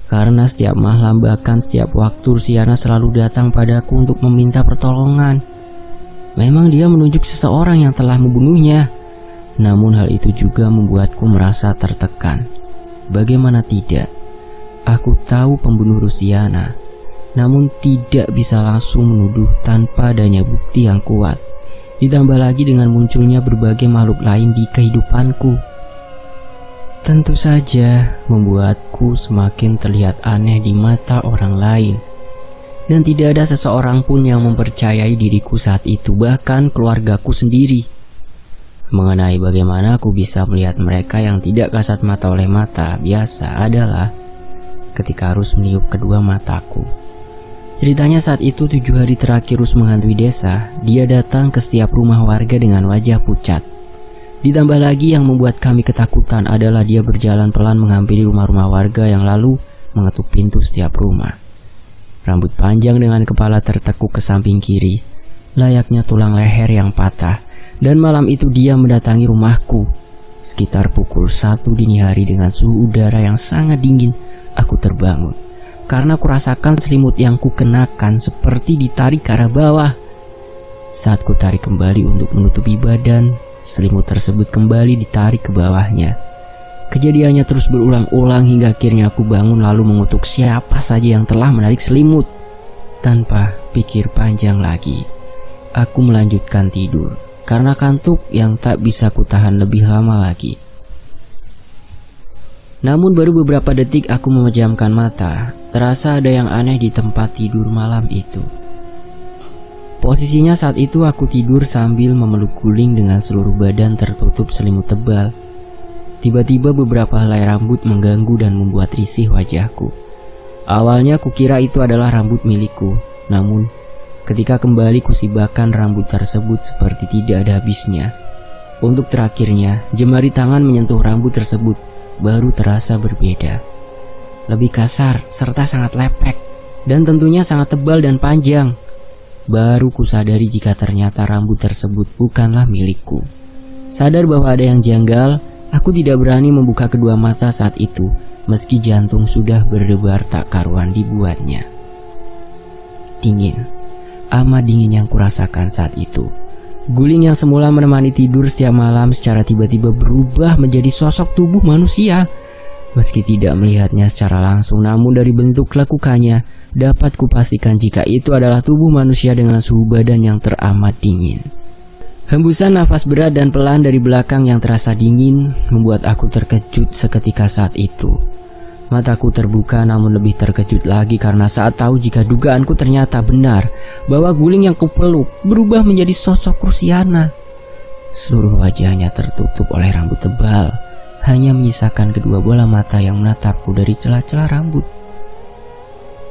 Karena setiap malam bahkan setiap waktu Rusiana selalu datang padaku untuk meminta pertolongan. Memang dia menunjuk seseorang yang telah membunuhnya. Namun hal itu juga membuatku merasa tertekan. Bagaimana tidak? Aku tahu pembunuh Rusiana, namun tidak bisa langsung menuduh tanpa adanya bukti yang kuat. Ditambah lagi dengan munculnya berbagai makhluk lain di kehidupanku. Tentu saja membuatku semakin terlihat aneh di mata orang lain. Dan tidak ada seseorang pun yang mempercayai diriku saat itu, bahkan keluargaku sendiri. Mengenai bagaimana aku bisa melihat mereka yang tidak kasat mata oleh mata biasa adalah ketika Rus meniup kedua mataku. Ceritanya saat itu 7 hari terakhir Rus menghantui desa, dia datang ke setiap rumah warga dengan wajah pucat. Ditambah lagi yang membuat kami ketakutan adalah dia berjalan pelan menghampiri rumah-rumah warga yang lalu mengetuk pintu setiap rumah. Rambut panjang dengan kepala tertekuk ke samping kiri, layaknya tulang leher yang patah. Dan malam itu dia mendatangi rumahku. Sekitar pukul 1 dini hari dengan suhu udara yang sangat dingin, aku terbangun. Karena kurasakan selimut yang kukenakan seperti ditarik ke arah bawah. Saat ku tarik kembali untuk menutupi badan, selimut tersebut kembali ditarik ke bawahnya. Kejadiannya terus berulang-ulang hingga akhirnya aku bangun lalu mengutuk siapa saja yang telah menarik selimut. Tanpa pikir panjang lagi, aku melanjutkan tidur karena kantuk yang tak bisa kutahan lebih lama lagi. Namun baru beberapa detik aku memejamkan mata, terasa ada yang aneh di tempat tidur malam itu. Posisinya saat itu aku tidur sambil memeluk guling dengan seluruh badan tertutup selimut tebal. Tiba-tiba beberapa helai rambut mengganggu dan membuat risih wajahku. Awalnya kukira itu adalah rambut milikku, namun ketika kembali kusibakan rambut tersebut seperti tidak ada habisnya. Untuk terakhirnya, jemari tangan menyentuh rambut tersebut baru terasa berbeda. Lebih kasar serta sangat lepek, dan tentunya sangat tebal dan panjang. Baru kusadari jika ternyata rambut tersebut bukanlah milikku. Sadar bahwa ada yang janggal, aku tidak berani membuka kedua mata saat itu, meski jantung sudah berdebar tak karuan dibuatnya. Dingin, amat dingin yang kurasakan saat itu. Guling yang semula menemani tidur setiap malam secara tiba-tiba berubah menjadi sosok tubuh manusia. Meski tidak melihatnya secara langsung, namun dari bentuk lekukannya dapat kupastikan jika itu adalah tubuh manusia dengan suhu badan yang teramat dingin. Hembusan nafas berat dan pelan dari belakang yang terasa dingin membuat aku terkejut seketika saat itu. Mataku terbuka namun lebih terkejut lagi karena saat tahu jika dugaanku ternyata benar, bahwa guling yang kupeluk berubah menjadi sosok Rusiana. Seluruh wajahnya tertutup oleh rambut tebal, hanya menyisakan kedua bola mata yang menatapku dari celah-celah rambut.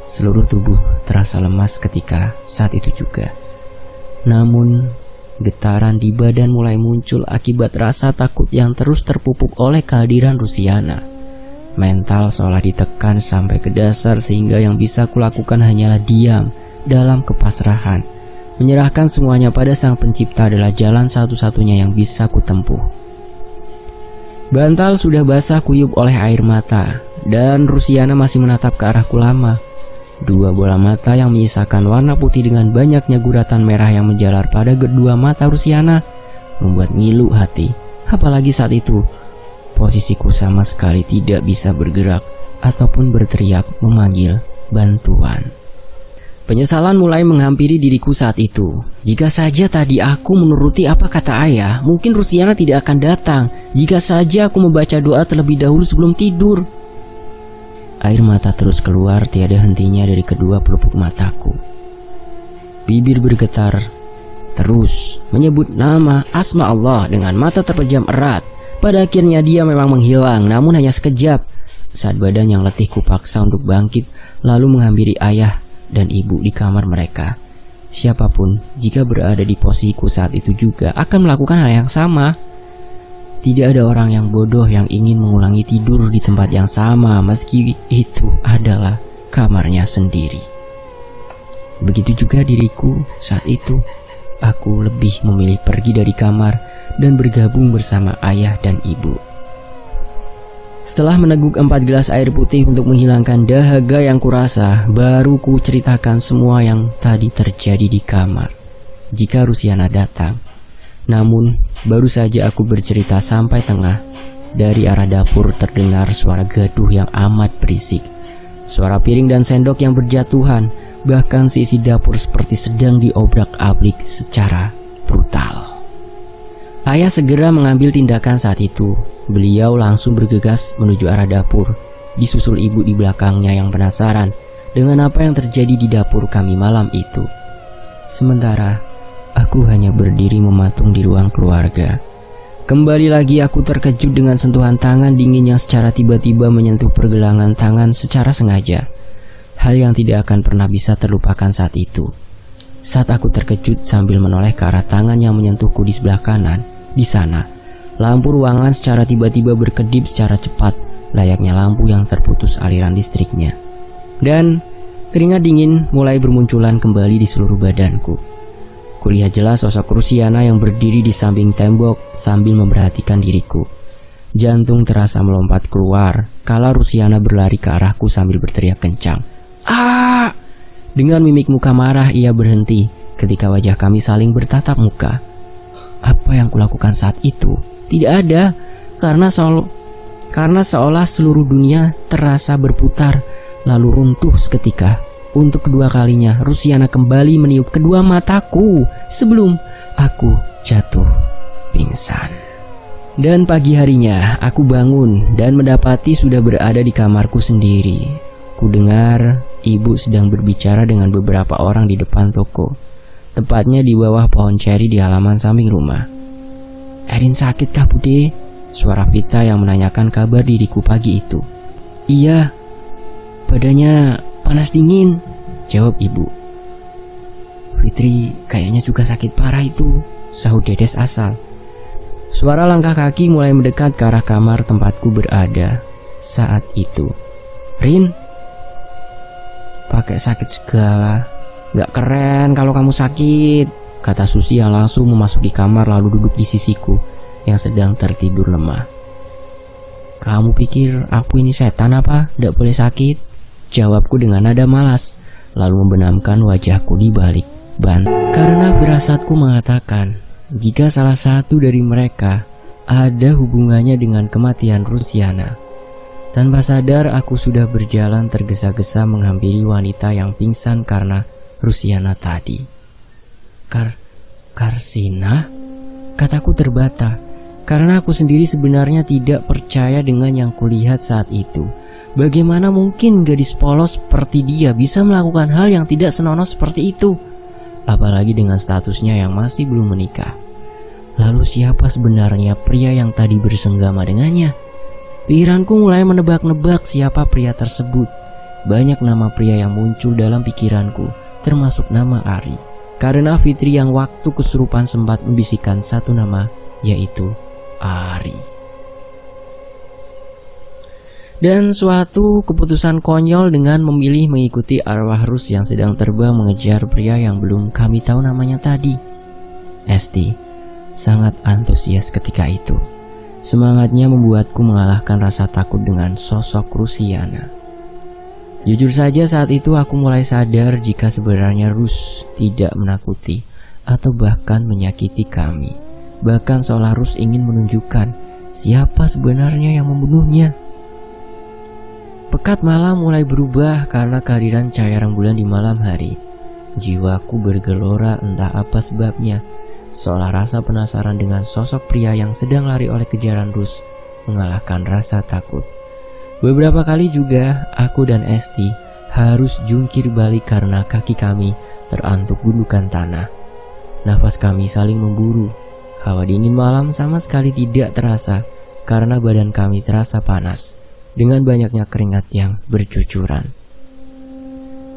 Seluruh tubuh terasa lemas ketika saat itu juga. Namun, getaran di badan mulai muncul akibat rasa takut yang terus terpupuk oleh kehadiran Rusiana. Mental seolah ditekan sampai ke dasar sehingga yang bisa kulakukan hanyalah diam dalam kepasrahan. Menyerahkan semuanya pada Sang Pencipta adalah jalan satu-satunya yang bisa kutempuh. Bantal sudah basah kuyup oleh air mata, dan Rusiana masih menatap ke arahku lama. Dua bola mata yang menyisakan warna putih dengan banyaknya guratan merah yang menjalar pada kedua mata Rusiana membuat ngilu hati. Apalagi saat itu, posisiku sama sekali tidak bisa bergerak ataupun berteriak memanggil bantuan. Penyesalan mulai menghampiri diriku saat itu. Jika saja tadi aku menuruti apa kata ayah, mungkin Rusiana tidak akan datang. Jika saja aku membaca doa terlebih dahulu sebelum tidur. Air mata terus keluar tiada hentinya dari kedua pelupuk mataku. Bibir bergetar, terus menyebut nama asma Allah dengan mata terpejam erat. Pada akhirnya dia memang menghilang, namun hanya sekejap. Saat badan yang letih kupaksa untuk bangkit, lalu menghampiri ayah dan ibu di kamar mereka. Siapapun jika berada di posisiku saat itu juga akan melakukan hal yang sama. Tidak ada orang yang bodoh yang ingin mengulangi tidur di tempat yang sama meski itu adalah kamarnya sendiri. Begitu juga diriku saat itu. Aku lebih memilih pergi dari kamar dan bergabung bersama ayah dan ibu. Setelah meneguk 4 gelas air putih untuk menghilangkan dahaga yang kurasa, baru ku ceritakan semua yang tadi terjadi di kamar. Jika Rusiana datang. Namun, baru saja aku bercerita sampai tengah, dari arah dapur terdengar suara gaduh yang amat berisik. Suara piring dan sendok yang berjatuhan, bahkan seisi dapur seperti sedang diobrak-abrik secara brutal. Ayah segera mengambil tindakan saat itu. Beliau langsung bergegas menuju arah dapur, disusul ibu di belakangnya yang penasaran dengan apa yang terjadi di dapur kami malam itu. Sementara aku hanya berdiri mematung di ruang keluarga. Kembali lagi aku terkejut dengan sentuhan tangan dingin yang secara tiba-tiba menyentuh pergelangan tangan secara sengaja. Hal yang tidak akan pernah bisa terlupakan saat itu. Saat aku terkejut sambil menoleh ke arah tangan yang menyentuhku di sebelah kanan, di sana Lampu ruangan secara tiba-tiba berkedip secara cepat, layaknya lampu yang terputus aliran listriknya. Dan keringat dingin mulai bermunculan kembali di seluruh badanku. Kulihat jelas sosok Rusiana yang berdiri di samping tembok sambil memperhatikan diriku. Jantung terasa melompat keluar kala Rusiana berlari ke arahku sambil berteriak kencang. "Ah!" Dengan mimik muka marah ia berhenti ketika wajah kami saling bertatap muka. Apa yang kulakukan saat itu? Tidak ada, karena seolah seluruh dunia terasa berputar lalu runtuh seketika. Untuk kedua kalinya Rusiana kembali meniup kedua mataku sebelum aku jatuh pingsan. Dan pagi harinya aku bangun dan mendapati sudah berada di kamarku sendiri. Ku dengar ibu sedang berbicara dengan beberapa orang di depan toko, tepatnya di bawah pohon ceri di halaman samping rumah. "Erin sakitkah, Bude?" Suara Vita yang menanyakan kabar diriku pagi itu. "Iya, badannya panas dingin," jawab ibu. "Fitri kayaknya juga sakit parah itu," sahut Dedes asal. Suara langkah kaki mulai mendekat ke arah kamar tempatku berada saat itu. "Rin, pakai sakit segala, gak keren kalau kamu sakit," kata Susi yang langsung memasuki kamar lalu duduk di sisiku yang sedang tertidur lemah. "Kamu pikir aku ini setan apa? Gak boleh sakit?" jawabku dengan nada malas, lalu membenamkan wajahku di balik ban. Karena firasatku mengatakan jika salah satu dari mereka ada hubungannya dengan kematian Rusiana. Tanpa sadar aku sudah berjalan tergesa-gesa menghampiri wanita yang pingsan karena Rusiana tadi. Karsina? Kataku terbata, karena aku sendiri sebenarnya tidak percaya dengan yang kulihat saat itu. Bagaimana mungkin gadis polos seperti dia bisa melakukan hal yang tidak senonoh seperti itu? Apalagi dengan statusnya yang masih belum menikah. Lalu siapa sebenarnya pria yang tadi bersenggama dengannya? Pikiranku mulai menebak-nebak siapa pria tersebut. Banyak nama pria yang muncul dalam pikiranku, termasuk nama Ari. Karena Fitri yang waktu kesurupan sempat membisikkan satu nama, yaitu Ari. Dan suatu keputusan konyol dengan memilih mengikuti arwah Rus yang sedang terbang mengejar pria yang belum kami tahu namanya tadi. Esti sangat antusias ketika itu. Semangatnya membuatku mengalahkan rasa takut dengan sosok Rusiana. Jujur saja saat itu aku mulai sadar jika sebenarnya Rus tidak menakuti atau bahkan menyakiti kami. Bahkan seolah Rus ingin menunjukkan siapa sebenarnya yang membunuhnya. Pekat malam mulai berubah karena kehadiran cahaya rembulan di malam hari. Jiwaku bergelora entah apa sebabnya. Seolah rasa penasaran dengan sosok pria yang sedang lari oleh kejaran Rus mengalahkan rasa takut. Beberapa kali juga aku dan Esti harus jungkir balik karena kaki kami terantuk gundukan tanah. Nafas kami saling memburu. Hawa dingin malam sama sekali tidak terasa karena badan kami terasa panas dengan banyaknya keringat yang bercucuran.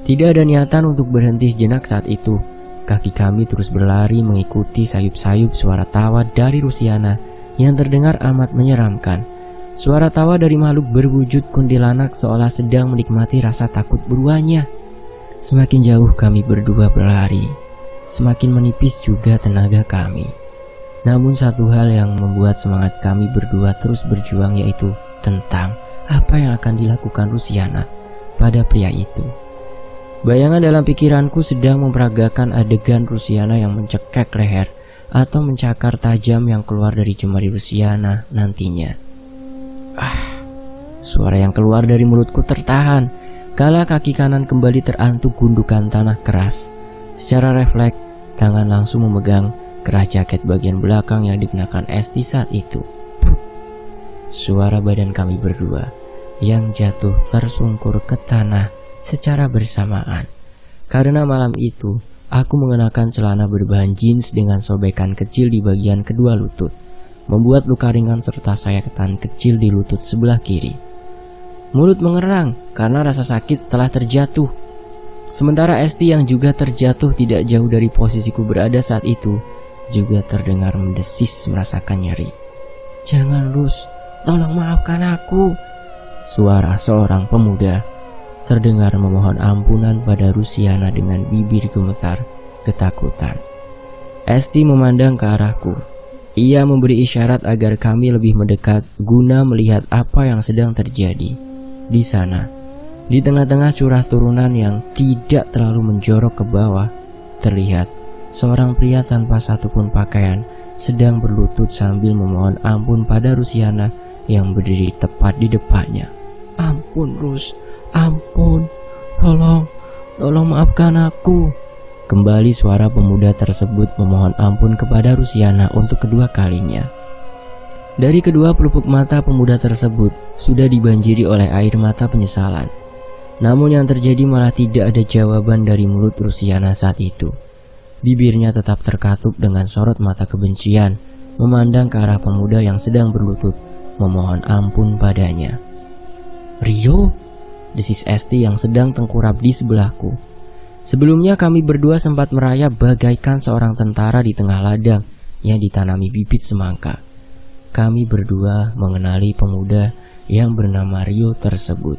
Tidak ada niatan untuk berhenti sejenak saat itu. Kaki kami terus berlari mengikuti sayup-sayup suara tawa dari Rusiana yang terdengar amat menyeramkan. Suara tawa dari makhluk berwujud kuntilanak seolah sedang menikmati rasa takut buruannya. Semakin jauh kami berdua berlari, semakin menipis juga tenaga kami. Namun satu hal yang membuat semangat kami berdua terus berjuang yaitu tentang apa yang akan dilakukan Rusiana pada pria itu. Bayangan dalam pikiranku sedang memperagakan adegan Rusiana yang mencekek leher atau mencakar tajam yang keluar dari jemari Rusiana nantinya. Suara yang keluar dari mulutku tertahan kala kaki kanan kembali terantuk gundukan tanah keras. Secara refleks, tangan langsung memegang kerah jaket bagian belakang yang dikenakan Esti saat itu. Suara badan kami berdua yang jatuh tersungkur ke tanah secara bersamaan. Karena malam itu aku mengenakan celana berbahan jeans dengan sobekan kecil di bagian kedua lutut, membuat luka ringan serta sayatan kecil di lutut sebelah kiri. Mulut mengerang karena rasa sakit setelah terjatuh. Sementara Esti yang juga terjatuh tidak jauh dari posisiku berada saat itu juga terdengar mendesis merasakan nyeri. Jangan, Rus, tolong maafkan aku. Suara seorang pemuda terdengar memohon ampunan pada Rusiana dengan bibir gemetar ketakutan. Esti memandang ke arahku. Ia memberi isyarat agar kami lebih mendekat guna melihat apa yang sedang terjadi. Di sana, di tengah-tengah curah turunan yang tidak terlalu menjorok ke bawah, terlihat seorang pria tanpa satupun pakaian sedang berlutut sambil memohon ampun pada Rusiana yang berdiri tepat di depannya. Ampun, Rus, ampun, tolong maafkan aku. Kembali suara pemuda tersebut memohon ampun kepada Rusiana untuk kedua kalinya. Dari kedua pelupuk mata pemuda tersebut sudah dibanjiri oleh air mata penyesalan. Namun yang terjadi malah tidak ada jawaban dari mulut Rusiana saat itu. Bibirnya tetap terkatup dengan sorot mata kebencian, memandang ke arah pemuda yang sedang berlutut, memohon ampun padanya. Rio, desis Esti yang sedang tengkurap di sebelahku. Sebelumnya kami berdua sempat merayap bagaikan seorang tentara di tengah ladang yang ditanami bibit semangka. Kami berdua mengenali pemuda yang bernama Rio tersebut.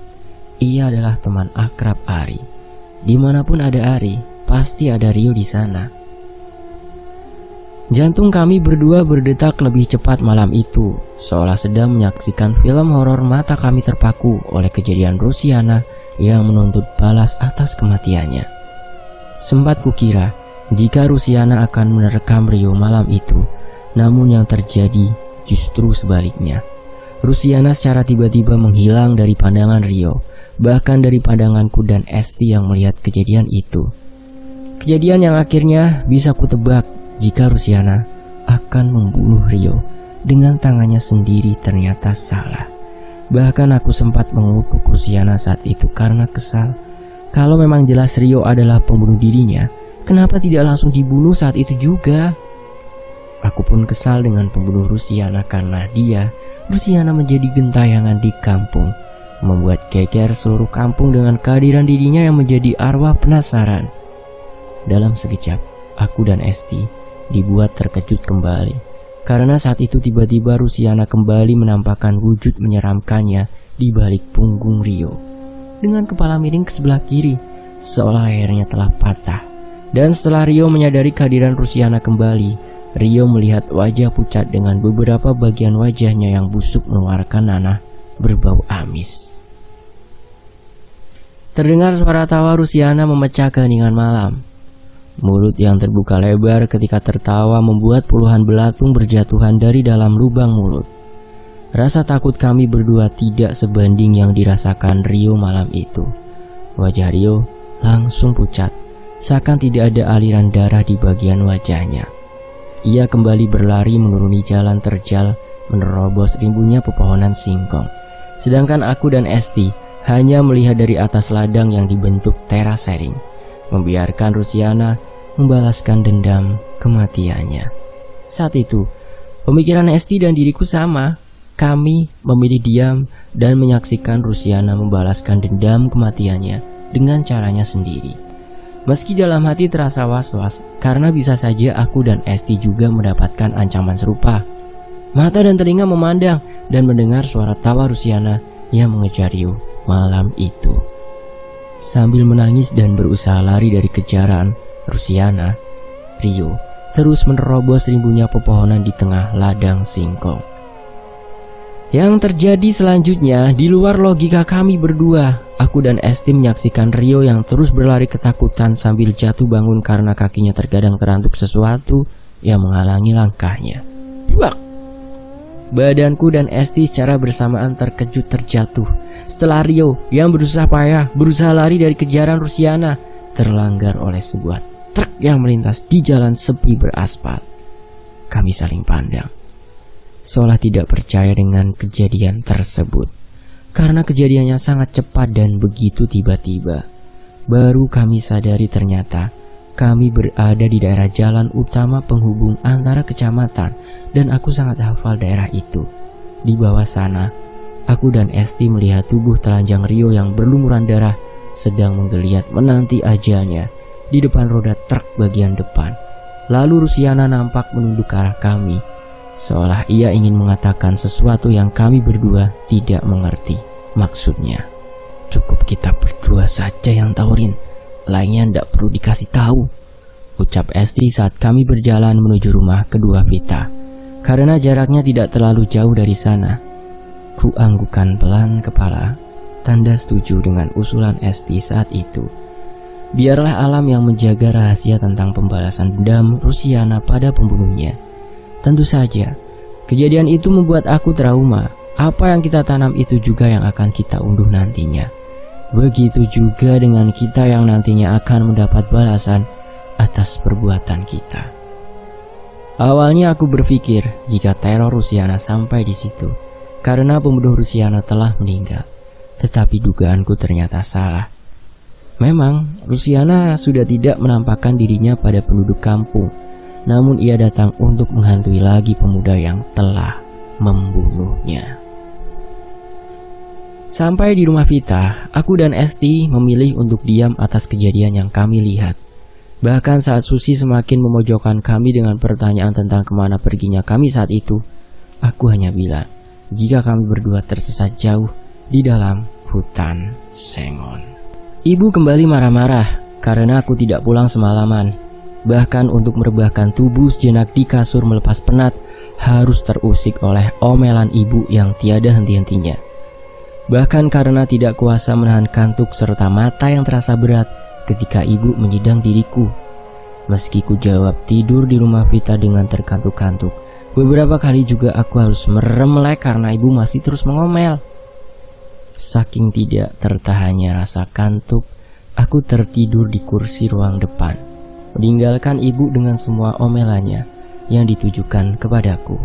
Ia adalah teman akrab Ari. Dimanapun ada Ari, pasti ada Rio di sana. Jantung kami berdua berdetak lebih cepat malam itu, seolah sedang menyaksikan film horor. Mata kami terpaku oleh kejadian Rusiana yang menuntut balas atas kematiannya. Sempat kukira jika Rusiana akan menerkam Rio malam itu, namun yang terjadi justru sebaliknya. Rusiana secara tiba-tiba menghilang dari pandangan Rio, bahkan dari pandanganku dan Esti yang melihat kejadian itu. Kejadian yang akhirnya bisa kutebak jika Rusiana akan membunuh Rio dengan tangannya sendiri ternyata salah. Bahkan aku sempat mengutuk Rusiana saat itu karena kesal. Kalau memang jelas Rio adalah pembunuh dirinya, kenapa tidak langsung dibunuh saat itu juga? Aku pun kesal dengan pembunuh Rusiana karena Rusiana menjadi gentayangan di kampung, membuat geger seluruh kampung dengan kehadiran dirinya yang menjadi arwah penasaran. Dalam sekejap, aku dan Esti dibuat terkejut kembali, karena saat itu tiba-tiba Rusiana kembali menampakkan wujud menyeramkannya di balik punggung Rio. Dengan kepala miring ke sebelah kiri, seolah lehernya telah patah. Dan setelah Rio menyadari kehadiran Rusiana kembali, Rio melihat wajah pucat dengan beberapa bagian wajahnya yang busuk mengeluarkan nanah berbau amis. Terdengar suara tawa Rusiana memecah keheningan malam. Mulut yang terbuka lebar ketika tertawa membuat puluhan belatung berjatuhan dari dalam lubang mulut. Rasa takut kami berdua tidak sebanding yang dirasakan Rio malam itu. Wajah Rio langsung pucat, seakan tidak ada aliran darah di bagian wajahnya. Ia kembali berlari menuruni jalan terjal, menerobos rimbunnya pepohonan singkong. Sedangkan aku dan Esti hanya melihat dari atas ladang yang dibentuk terasering, membiarkan Rusiana membalaskan dendam kematiannya. Saat itu, pemikiran Esti dan diriku sama. Kami memilih diam dan menyaksikan Rusiana membalaskan dendam kematiannya dengan caranya sendiri. Meski dalam hati terasa was-was karena bisa saja aku dan Esti juga mendapatkan ancaman serupa. Mata dan telinga memandang dan mendengar suara tawa Rusiana yang mengejar Rio malam itu. Sambil menangis dan berusaha lari dari kejaran Rusiana, Rio terus menerobos rimbunnya pepohonan di tengah ladang singkong. Yang terjadi selanjutnya di luar logika kami berdua. Aku dan Esti menyaksikan Rio yang terus berlari ketakutan sambil jatuh bangun karena kakinya terkadang terantuk sesuatu yang menghalangi langkahnya. Buak! Badanku dan Esti secara bersamaan terkejut terjatuh setelah Rio yang berusaha payah berusaha lari dari kejaran Rusiana terlanggar oleh sebuah truk yang melintas di jalan sepi beraspal. Kami saling pandang, seolah tidak percaya dengan kejadian tersebut, karena kejadiannya sangat cepat dan begitu tiba-tiba. Baru kami sadari ternyata kami berada di daerah jalan utama penghubung antara kecamatan dan aku sangat hafal daerah itu. Di bawah sana, aku dan Esti melihat tubuh telanjang Rio yang berlumuran darah sedang menggeliat menanti ajalnya di depan roda truk bagian depan. Lalu Rusiana nampak menunduk ke arah kami. seolah ia ingin mengatakan sesuatu yang kami berdua tidak mengerti maksudnya. Cukup kita berdua saja yang tahu, Rin. Lainnya ndak perlu dikasih tahu, ucap Esti saat kami berjalan menuju rumah kedua Vita. Karena jaraknya tidak terlalu jauh dari sana, ku anggukan pelan kepala, tanda setuju dengan usulan Esti saat itu. Biarlah alam yang menjaga rahasia tentang pembalasan dendam Rusiana pada pembunuhnya. Tentu saja, kejadian itu membuat aku trauma. Apa yang kita tanam itu juga yang akan kita unduh nantinya. Begitu juga dengan kita yang nantinya akan mendapat balasan atas perbuatan kita. Awalnya aku berpikir jika teror Rusiana sampai di situ karena pembunuh Rusiana telah meninggal. Tetapi dugaanku ternyata salah. Memang Rusiana sudah tidak menampakkan dirinya pada penduduk kampung, namun ia datang untuk menghantui lagi pemuda yang telah membunuhnya. Sampai di rumah Vita, aku dan Esti memilih untuk diam atas kejadian yang kami lihat. Bahkan saat Susi semakin memojokkan kami dengan pertanyaan tentang kemana perginya kami saat itu, aku hanya bilang jika kami berdua tersesat jauh di dalam hutan sengon. Ibu kembali marah-marah karena aku tidak pulang semalaman. Bahkan untuk merebahkan tubuh sejenak di kasur melepas penat harus terusik oleh omelan ibu yang tiada henti-hentinya. Bahkan karena tidak kuasa menahan kantuk serta mata yang terasa berat ketika ibu menyidang diriku. Meski ku jawab tidur di rumah Vita dengan terkantuk-kantuk, beberapa kali juga aku harus merem melek karena ibu masih terus mengomel. Saking tidak tertahannya rasa kantuk, aku tertidur di kursi ruang depan, meninggalkan ibu dengan semua omelannya yang ditujukan kepadaku.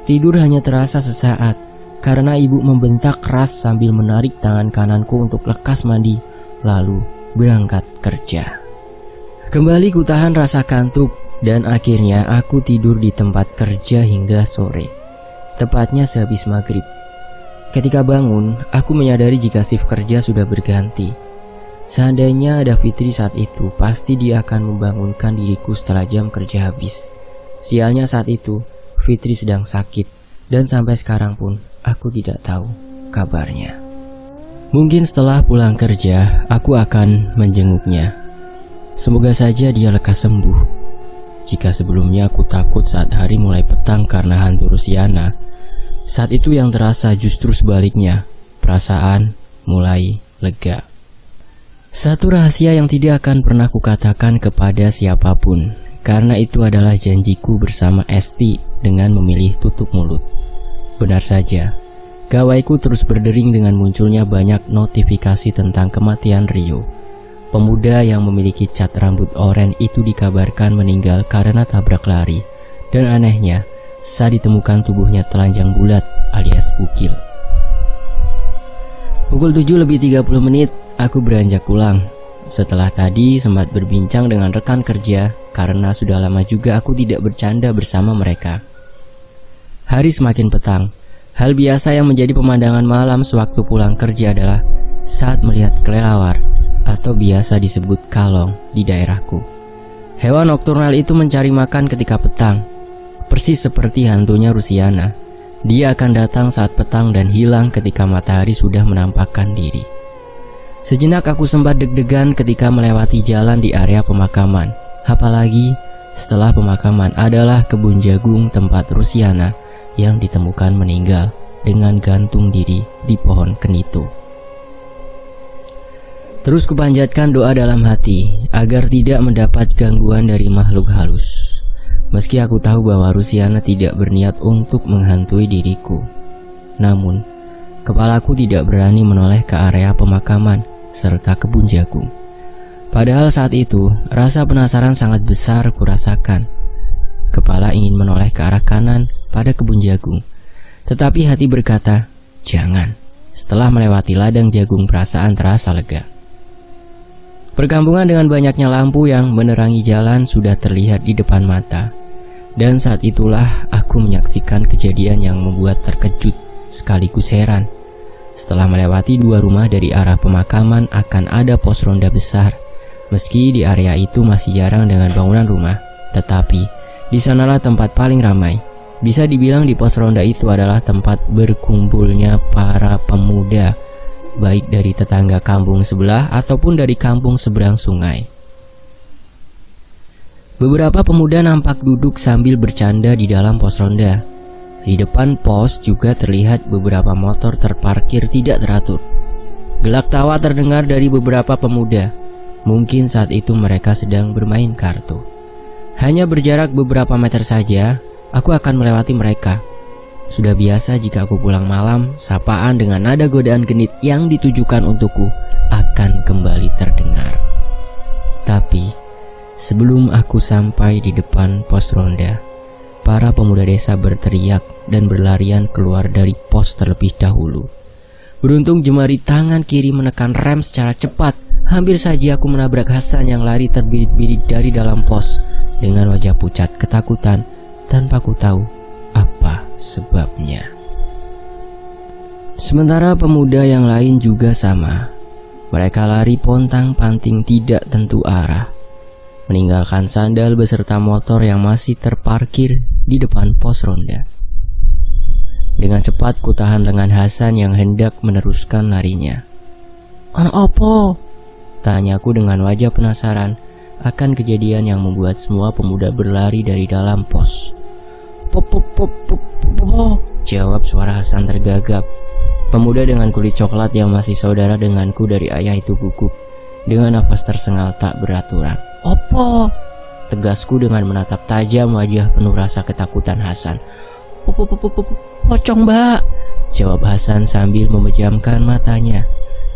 Tidur hanya terasa sesaat, karena ibu membentak keras sambil menarik tangan kananku untuk lekas mandi, lalu berangkat kerja. Kembali ku tahan rasa kantuk, dan akhirnya aku tidur di tempat kerja hingga sore, tepatnya sehabis maghrib. Ketika bangun, aku menyadari jika shift kerja sudah berganti. Seandainya ada Fitri saat itu, pasti dia akan membangunkan diriku setelah jam kerja habis. Sialnya saat itu, Fitri sedang sakit, dan sampai sekarang pun aku tidak tahu kabarnya. Mungkin setelah pulang kerja, aku akan menjenguknya. Semoga saja dia lekas sembuh. Jika sebelumnya aku takut saat hari mulai petang karena hantu Rusiana, saat itu yang terasa justru sebaliknya, perasaan mulai lega. Satu rahasia yang tidak akan pernah kukatakan kepada siapapun, karena itu adalah janjiku bersama Esti dengan memilih tutup mulut. Benar saja, gawaiku terus berdering dengan munculnya banyak notifikasi tentang kematian Rio. Pemuda yang memiliki cat rambut oranye itu dikabarkan meninggal karena tabrak lari, dan anehnya, saat ditemukan tubuhnya telanjang bulat alias bukil. Pukul 7:30 aku beranjak pulang. Setelah tadi sempat berbincang dengan rekan kerja karena sudah lama juga aku tidak bercanda bersama mereka. Hari semakin petang. Hal biasa yang menjadi pemandangan malam sewaktu pulang kerja adalah saat melihat kelelawar atau biasa disebut kalong di daerahku. Hewan nokturnal itu mencari makan ketika petang. Persis seperti hantunya Rusiana, dia akan datang saat petang dan hilang ketika matahari sudah menampakkan diri. Sejenak aku sempat deg-degan ketika melewati jalan di area pemakaman. Apalagi setelah pemakaman adalah kebun jagung tempat Rusiana yang ditemukan meninggal dengan gantung diri di pohon kenitu. Terus kupanjatkan doa dalam hati agar tidak mendapat gangguan dari makhluk halus. Meski aku tahu bahwa Rusiana tidak berniat untuk menghantui diriku, namun kepalaku tidak berani menoleh ke area pemakaman serta kebun jagung. Padahal saat itu rasa penasaran sangat besar kurasakan. Kepala ingin menoleh ke arah kanan pada kebun jagung, tetapi hati berkata, jangan. Setelah melewati ladang jagung, perasaan terasa lega. Perkampungan dengan banyaknya lampu yang menerangi jalan sudah terlihat di depan mata. Dan saat itulah aku menyaksikan kejadian yang membuat terkejut sekaligus heran. Setelah melewati 2 rumah dari arah pemakaman akan ada pos ronda besar. Meski di area itu masih jarang dengan bangunan rumah, tetapi di sanalah tempat paling ramai. Bisa dibilang di pos ronda itu adalah tempat berkumpulnya para pemuda, baik dari tetangga kampung sebelah ataupun dari kampung seberang sungai. Beberapa pemuda nampak duduk sambil bercanda di dalam pos ronda. Di depan pos juga terlihat beberapa motor terparkir tidak teratur. Gelak tawa terdengar dari beberapa pemuda. Mungkin saat itu mereka sedang bermain kartu. Hanya berjarak beberapa meter saja, aku akan melewati mereka. Sudah biasa jika aku pulang malam, sapaan dengan nada godaan genit yang ditujukan untukku akan kembali terdengar. Tapi, sebelum aku sampai di depan pos ronda, para pemuda desa berteriak dan berlarian keluar dari pos terlebih dahulu. Beruntung jemari tangan kiri menekan rem secara cepat. Hampir saja aku menabrak Hasan yang lari terbirit-birit dari dalam pos dengan wajah pucat ketakutan tanpa ku tahu apa sebabnya. Sementara pemuda yang lain juga sama. Mereka lari pontang-panting tidak tentu arah, meninggalkan sandal beserta motor yang masih terparkir di depan pos ronda. Dengan cepat ku tahan lengan Hasan yang hendak meneruskan larinya. "Anak apa?" tanyaku dengan wajah penasaran akan kejadian yang membuat semua pemuda berlari dari dalam pos. "Pop, jawab suara Hasan tergagap. Pemuda dengan kulit coklat yang masih saudara denganku dari ayah itu gugup dengan napas tersengal tak beraturan. "Opo?" tegasku dengan menatap tajam wajah penuh rasa ketakutan Hasan. "Pocong, Mbak," jawab Hasan sambil memejamkan matanya.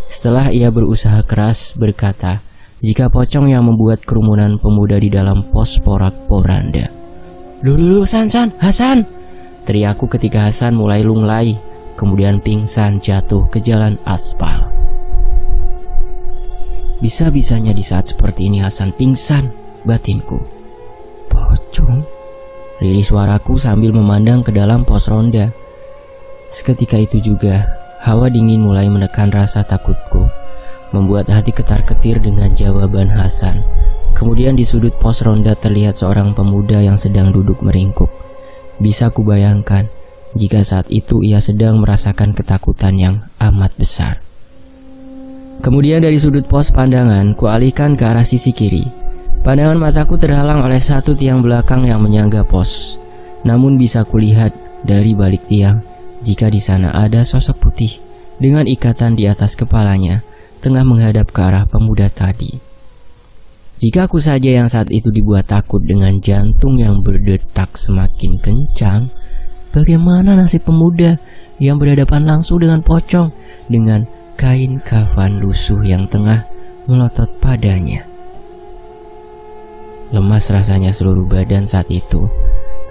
Setelah ia berusaha keras berkata, jika pocong yang membuat kerumunan pemuda di dalam pos porak-poranda. Dulu, Hasan!" teriakku ketika Hasan mulai lunglai, kemudian pingsan jatuh ke jalan aspal. Bisa-bisanya di saat seperti ini Hasan pingsan, batinku. "Pocong?" rilis suaraku sambil memandang ke dalam pos ronda. Seketika itu juga, hawa dingin mulai menekan rasa takutku, membuat hati ketar-ketir dengan jawaban Hasan. Kemudian di sudut pos ronda terlihat seorang pemuda yang sedang duduk meringkuk. Bisa kubayangkan jika saat itu ia sedang merasakan ketakutan yang amat besar. Kemudian dari sudut pos pandangan, kualihkan ke arah sisi kiri. Pandangan mataku terhalang oleh satu tiang belakang yang menyangga pos. Namun bisa kulihat dari balik tiang jika di sana ada sosok putih dengan ikatan di atas kepalanya tengah menghadap ke arah pemuda tadi. Jika aku saja yang saat itu dibuat takut dengan jantung yang berdetak semakin kencang, bagaimana nasib pemuda yang berhadapan langsung dengan pocong dengan kain kafan lusuh yang tengah melotot padanya? Lemas rasanya seluruh badan saat itu.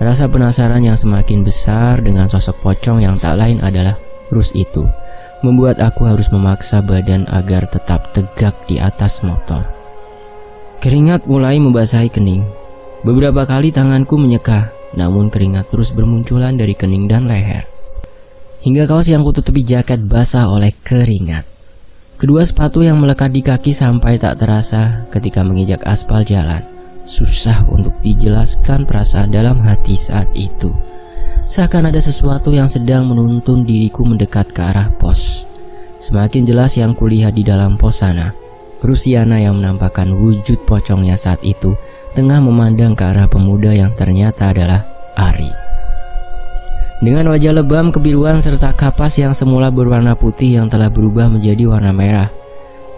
Rasa penasaran yang semakin besar dengan sosok pocong yang tak lain adalah Rus itu membuat aku harus memaksa badan agar tetap tegak di atas motor. Keringat mulai membasahi kening. Beberapa kali tanganku menyeka, namun keringat terus bermunculan dari kening dan leher. Hingga kaos yang kututupi jaket basah oleh keringat. Kedua sepatu yang melekat di kaki sampai tak terasa ketika menginjak aspal jalan. Susah untuk dijelaskan perasaan dalam hati saat itu. Seakan ada sesuatu yang sedang menuntun diriku mendekat ke arah pos. Semakin jelas yang kulihat di dalam pos sana, Rusiana yang menampakkan wujud pocongnya saat itu tengah memandang ke arah pemuda yang ternyata adalah Ari. Dengan wajah lebam kebiruan serta kapas yang semula berwarna putih yang telah berubah menjadi warna merah.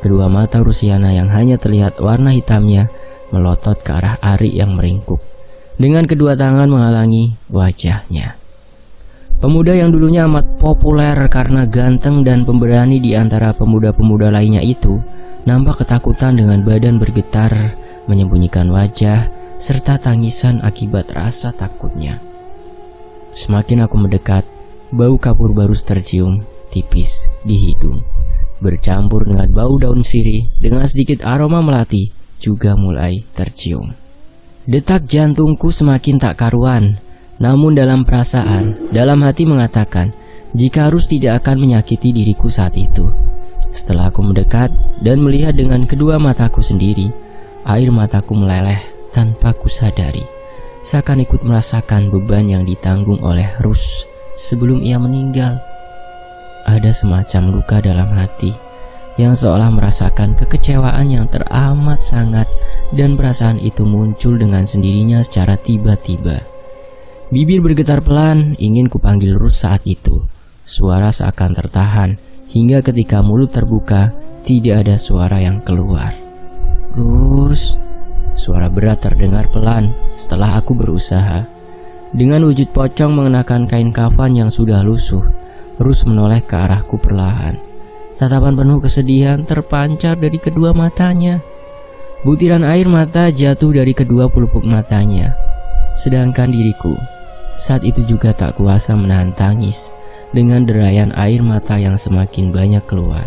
Kedua mata Rusiana yang hanya terlihat warna hitamnya melotot ke arah Ari yang meringkuk, dengan kedua tangan menghalangi wajahnya. Pemuda yang dulunya amat populer karena ganteng dan pemberani di antara pemuda-pemuda lainnya itu nampak ketakutan dengan badan bergetar, menyembunyikan wajah, serta tangisan akibat rasa takutnya. Semakin aku mendekat, bau kapur barus tercium tipis di hidung, bercampur dengan bau daun sirih dengan sedikit aroma melati juga mulai tercium. Detak jantungku semakin tak karuan, namun dalam perasaan, dalam hati mengatakan jika Rus tidak akan menyakiti diriku saat itu. Setelah aku mendekat dan melihat dengan kedua mataku sendiri, air mataku meleleh tanpa kusadari. seakan ikut merasakan beban yang ditanggung oleh Rus sebelum ia meninggal. Ada semacam luka dalam hati yang seolah merasakan kekecewaan yang teramat sangat, dan perasaan itu muncul dengan sendirinya secara tiba-tiba. Bibir bergetar pelan, ingin kupanggil Rus saat itu. Suara seakan tertahan, hingga ketika mulut terbuka, tidak ada suara yang keluar. Rus, suara berat terdengar pelan setelah aku berusaha. Dengan wujud pocong mengenakan kain kafan yang sudah lusuh, Rus menoleh ke arahku perlahan. Tatapan penuh kesedihan terpancar dari kedua matanya. Butiran air mata jatuh dari kedua pelupuk matanya. Sedangkan diriku saat itu juga tak kuasa menahan tangis dengan derayan air mata yang semakin banyak keluar,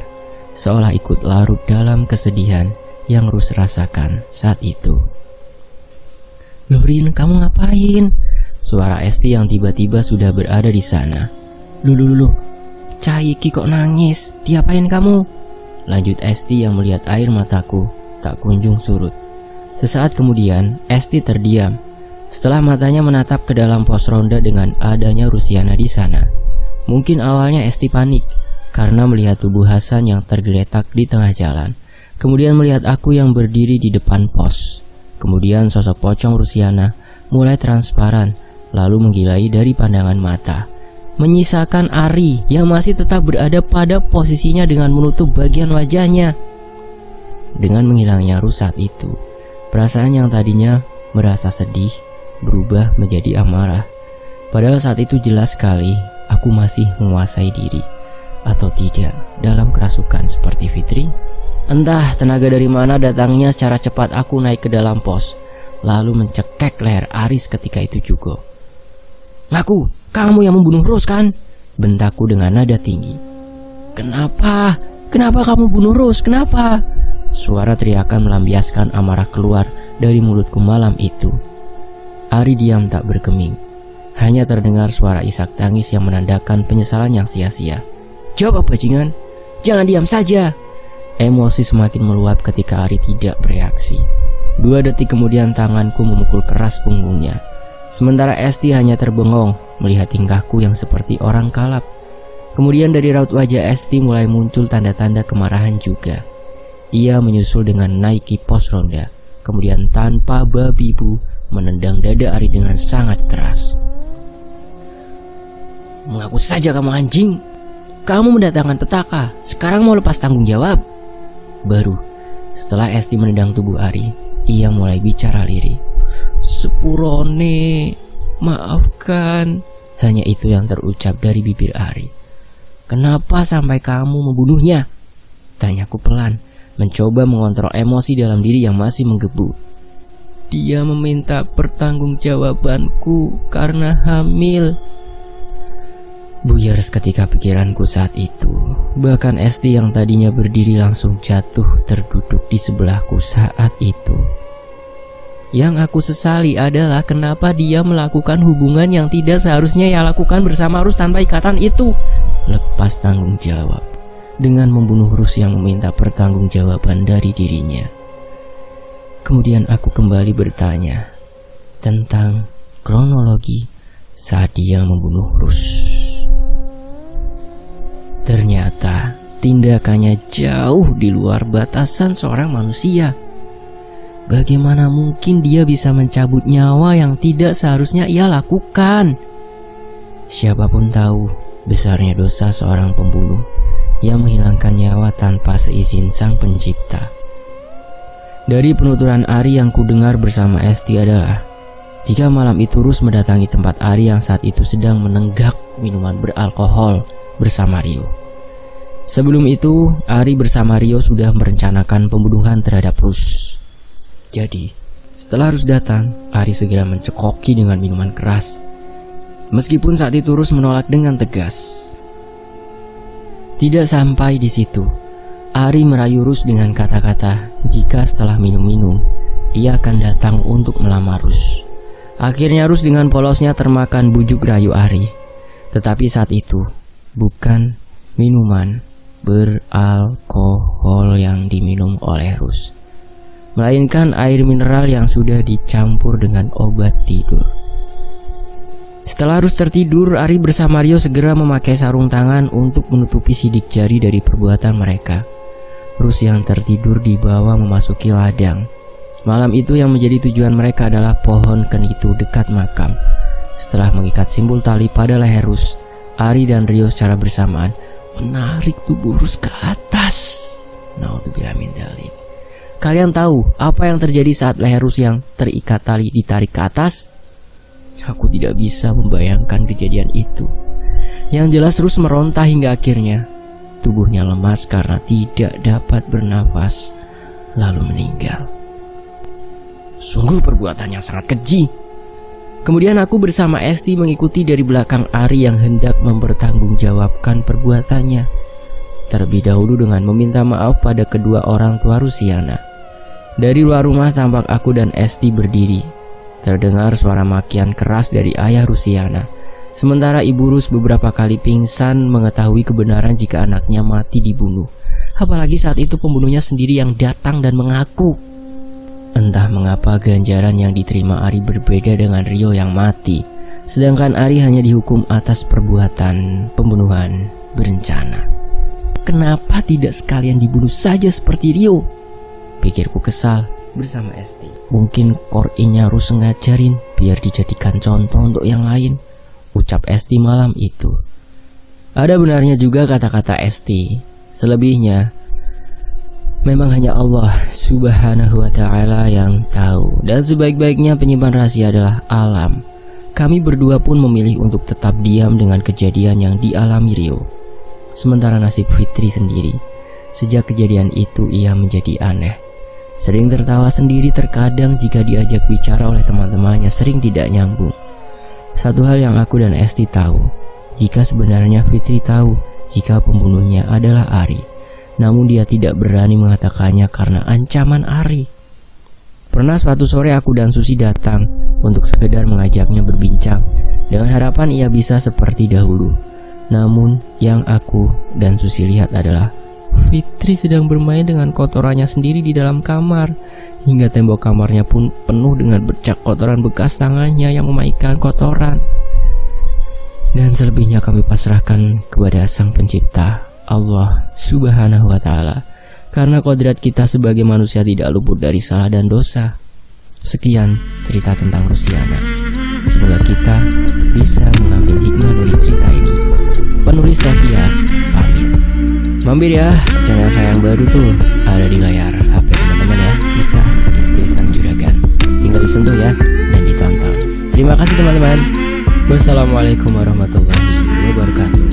seolah ikut larut dalam kesedihan yang Rus rasakan saat itu. "Lorin, kamu ngapain?" Suara Esti yang tiba-tiba sudah berada di sana. Lu, Cah iki kok nangis? Diapain kamu?" Lanjut Esti yang melihat air mataku tak kunjung surut. Sesaat kemudian Esti terdiam setelah matanya menatap ke dalam pos ronda dengan adanya Rusiana di sana. Mungkin awalnya Esti panik karena melihat tubuh Hasan yang tergeletak di tengah jalan. Kemudian melihat aku yang berdiri di depan pos. Kemudian sosok pocong Rusiana mulai transparan, lalu menggilai dari pandangan mata, menyisakan Ari yang masih tetap berada pada posisinya dengan menutup bagian wajahnya. Dengan menghilangnya Rus saat itu, perasaan yang tadinya merasa sedih berubah menjadi amarah. Padahal saat itu jelas sekali aku masih menguasai diri atau tidak dalam kerasukan seperti Fitri. Entah tenaga dari mana datangnya, secara cepat aku naik ke dalam pos, lalu mencekek leher Aris ketika itu juga. "Ngaku, kamu yang membunuh Rus kan?" bentakku dengan nada tinggi. Kenapa kamu bunuh Rus? Kenapa?" Suara teriakan melampiaskan amarah keluar dari mulutku malam itu. Ari diam tak bergeming. Hanya terdengar suara isak tangis yang menandakan penyesalan yang sia-sia. "Jawab bajingan, jangan diam saja." Emosi semakin meluap ketika Ari tidak bereaksi. 2 detik kemudian tanganku memukul keras punggungnya. Sementara Esti hanya terbengong melihat tingkahku yang seperti orang kalap. Kemudian dari raut wajah Esti mulai muncul tanda-tanda kemarahan juga. Ia menyusul dengan naiki pos ronda, kemudian tanpa babi bu menendang dada Ari dengan sangat keras. "Mengaku saja kamu anjing. Kamu mendatangkan petaka, sekarang mau lepas tanggung jawab." Baru setelah Esti menendang tubuh Ari, ia mulai bicara lirih. "Sepurone, maafkan." Hanya itu yang terucap dari bibir Ari. "Kenapa sampai kamu membunuhnya?" tanyaku pelan, mencoba mengontrol emosi dalam diri yang masih menggebu. "Dia meminta pertanggungjawabanku karena hamil." Buyar seketika pikiranku saat itu. Bahkan Esti yang tadinya berdiri langsung jatuh terduduk di sebelahku saat itu. Yang aku sesali adalah kenapa dia melakukan hubungan yang tidak seharusnya ia lakukan bersama Rus tanpa ikatan itu. Lepas tanggung jawab dengan membunuh Rus yang meminta pertanggungjawaban dari dirinya. Kemudian aku kembali bertanya tentang kronologi saat dia membunuh Rus. Ternyata tindakannya jauh di luar batasan seorang manusia. Bagaimana mungkin dia bisa mencabut nyawa yang tidak seharusnya ia lakukan? Siapapun tahu besarnya dosa seorang pembunuh yang menghilangkan nyawa tanpa seizin Sang Pencipta. Dari penuturan Ari yang kudengar bersama Esti adalah, jika malam itu Rus mendatangi tempat Ari yang saat itu sedang menenggak minuman beralkohol bersama Rio. Sebelum itu, Ari bersama Rio sudah merencanakan pembunuhan terhadap Rus. Jadi, setelah Rus datang, Ari segera mencekoki dengan minuman keras. Meskipun saat itu Rus menolak dengan tegas. Tidak sampai di situ, Ari merayu Rus dengan kata-kata jika setelah minum-minum, ia akan datang untuk melamar Rus. Akhirnya Rus dengan polosnya termakan bujuk rayu Ari. Tetapi saat itu, bukan minuman beralkohol yang diminum oleh Rus, melainkan air mineral yang sudah dicampur dengan obat tidur. Setelah Rus tertidur, Ari bersama Rio segera memakai sarung tangan untuk menutupi sidik jari dari perbuatan mereka. Rus yang tertidur dibawa memasuki ladang. Malam itu yang menjadi tujuan mereka adalah pohon kenitu dekat makam. Setelah mengikat simbol tali pada leher Rus, Ari dan Rio secara bersamaan menarik tubuh Rus ke atas. Naudzubillah min dzalik. Kalian tahu apa yang terjadi saat leher Rus yang terikat tali ditarik ke atas? Aku tidak bisa membayangkan kejadian itu. Yang jelas Rus meronta hingga akhirnya tubuhnya lemas karena tidak dapat bernafas, lalu meninggal. Sungguh perbuatan yang sangat keji. Kemudian aku bersama Esti mengikuti dari belakang Ari yang hendak mempertanggungjawabkan perbuatannya. Terlebih dahulu dengan meminta maaf pada kedua orang tua Rusiana. Dari luar rumah tampak aku dan Esti berdiri. Terdengar suara makian keras dari ayah Rusiana. Sementara ibu Rus beberapa kali pingsan mengetahui kebenaran jika anaknya mati dibunuh. Apalagi saat itu pembunuhnya sendiri yang datang dan mengaku. Entah mengapa ganjaran yang diterima Ari berbeda dengan Rio yang mati. Sedangkan Ari hanya dihukum atas perbuatan pembunuhan berencana. Kenapa tidak sekalian dibunuh saja seperti Rio? Pikirku kesal bersama Esti. Mungkin Kor'inya Rus ngajarin biar dijadikan contoh untuk yang lain, ucap Esti malam itu. Ada benarnya juga kata-kata Esti. Selebihnya memang hanya Allah Subhanahu wa ta'ala yang tahu. Dan sebaik-baiknya penyimpan rahasia adalah alam. Kami berdua pun memilih untuk tetap diam dengan kejadian yang dialami Rio. Sementara nasib Fitri sendiri, sejak kejadian itu ia menjadi aneh. Sering tertawa sendiri, terkadang jika diajak bicara oleh teman-temannya sering tidak nyambung. Satu hal yang aku dan Esti tahu, jika sebenarnya Fitri tahu jika pembunuhnya adalah Ari. Namun dia tidak berani mengatakannya karena ancaman Ari. Pernah suatu sore aku dan Susi datang untuk sekedar mengajaknya berbincang dengan harapan ia bisa seperti dahulu. Namun yang aku dan Susi lihat adalah Fitri sedang bermain dengan kotorannya sendiri di dalam kamar. Hingga tembok kamarnya pun penuh dengan bercak kotoran bekas tangannya yang memainkan kotoran. Dan selebihnya kami pasrahkan kepada Sang Pencipta, Allah Subhanahu wa ta'ala. Karena kodrat kita sebagai manusia tidak luput dari salah dan dosa. Sekian cerita tentang Rusiana. Semoga kita bisa mengambil hikmah dari cerita ini. Penulis Sepia pamit. Mampir ya ke channel saya yang baru tuh, ada di layar HP teman-teman ya. Kisah Istri Sang Juragan. Tinggal disentuh ya dan ditonton. Terima kasih teman-teman. Wassalamualaikum warahmatullahi wabarakatuh.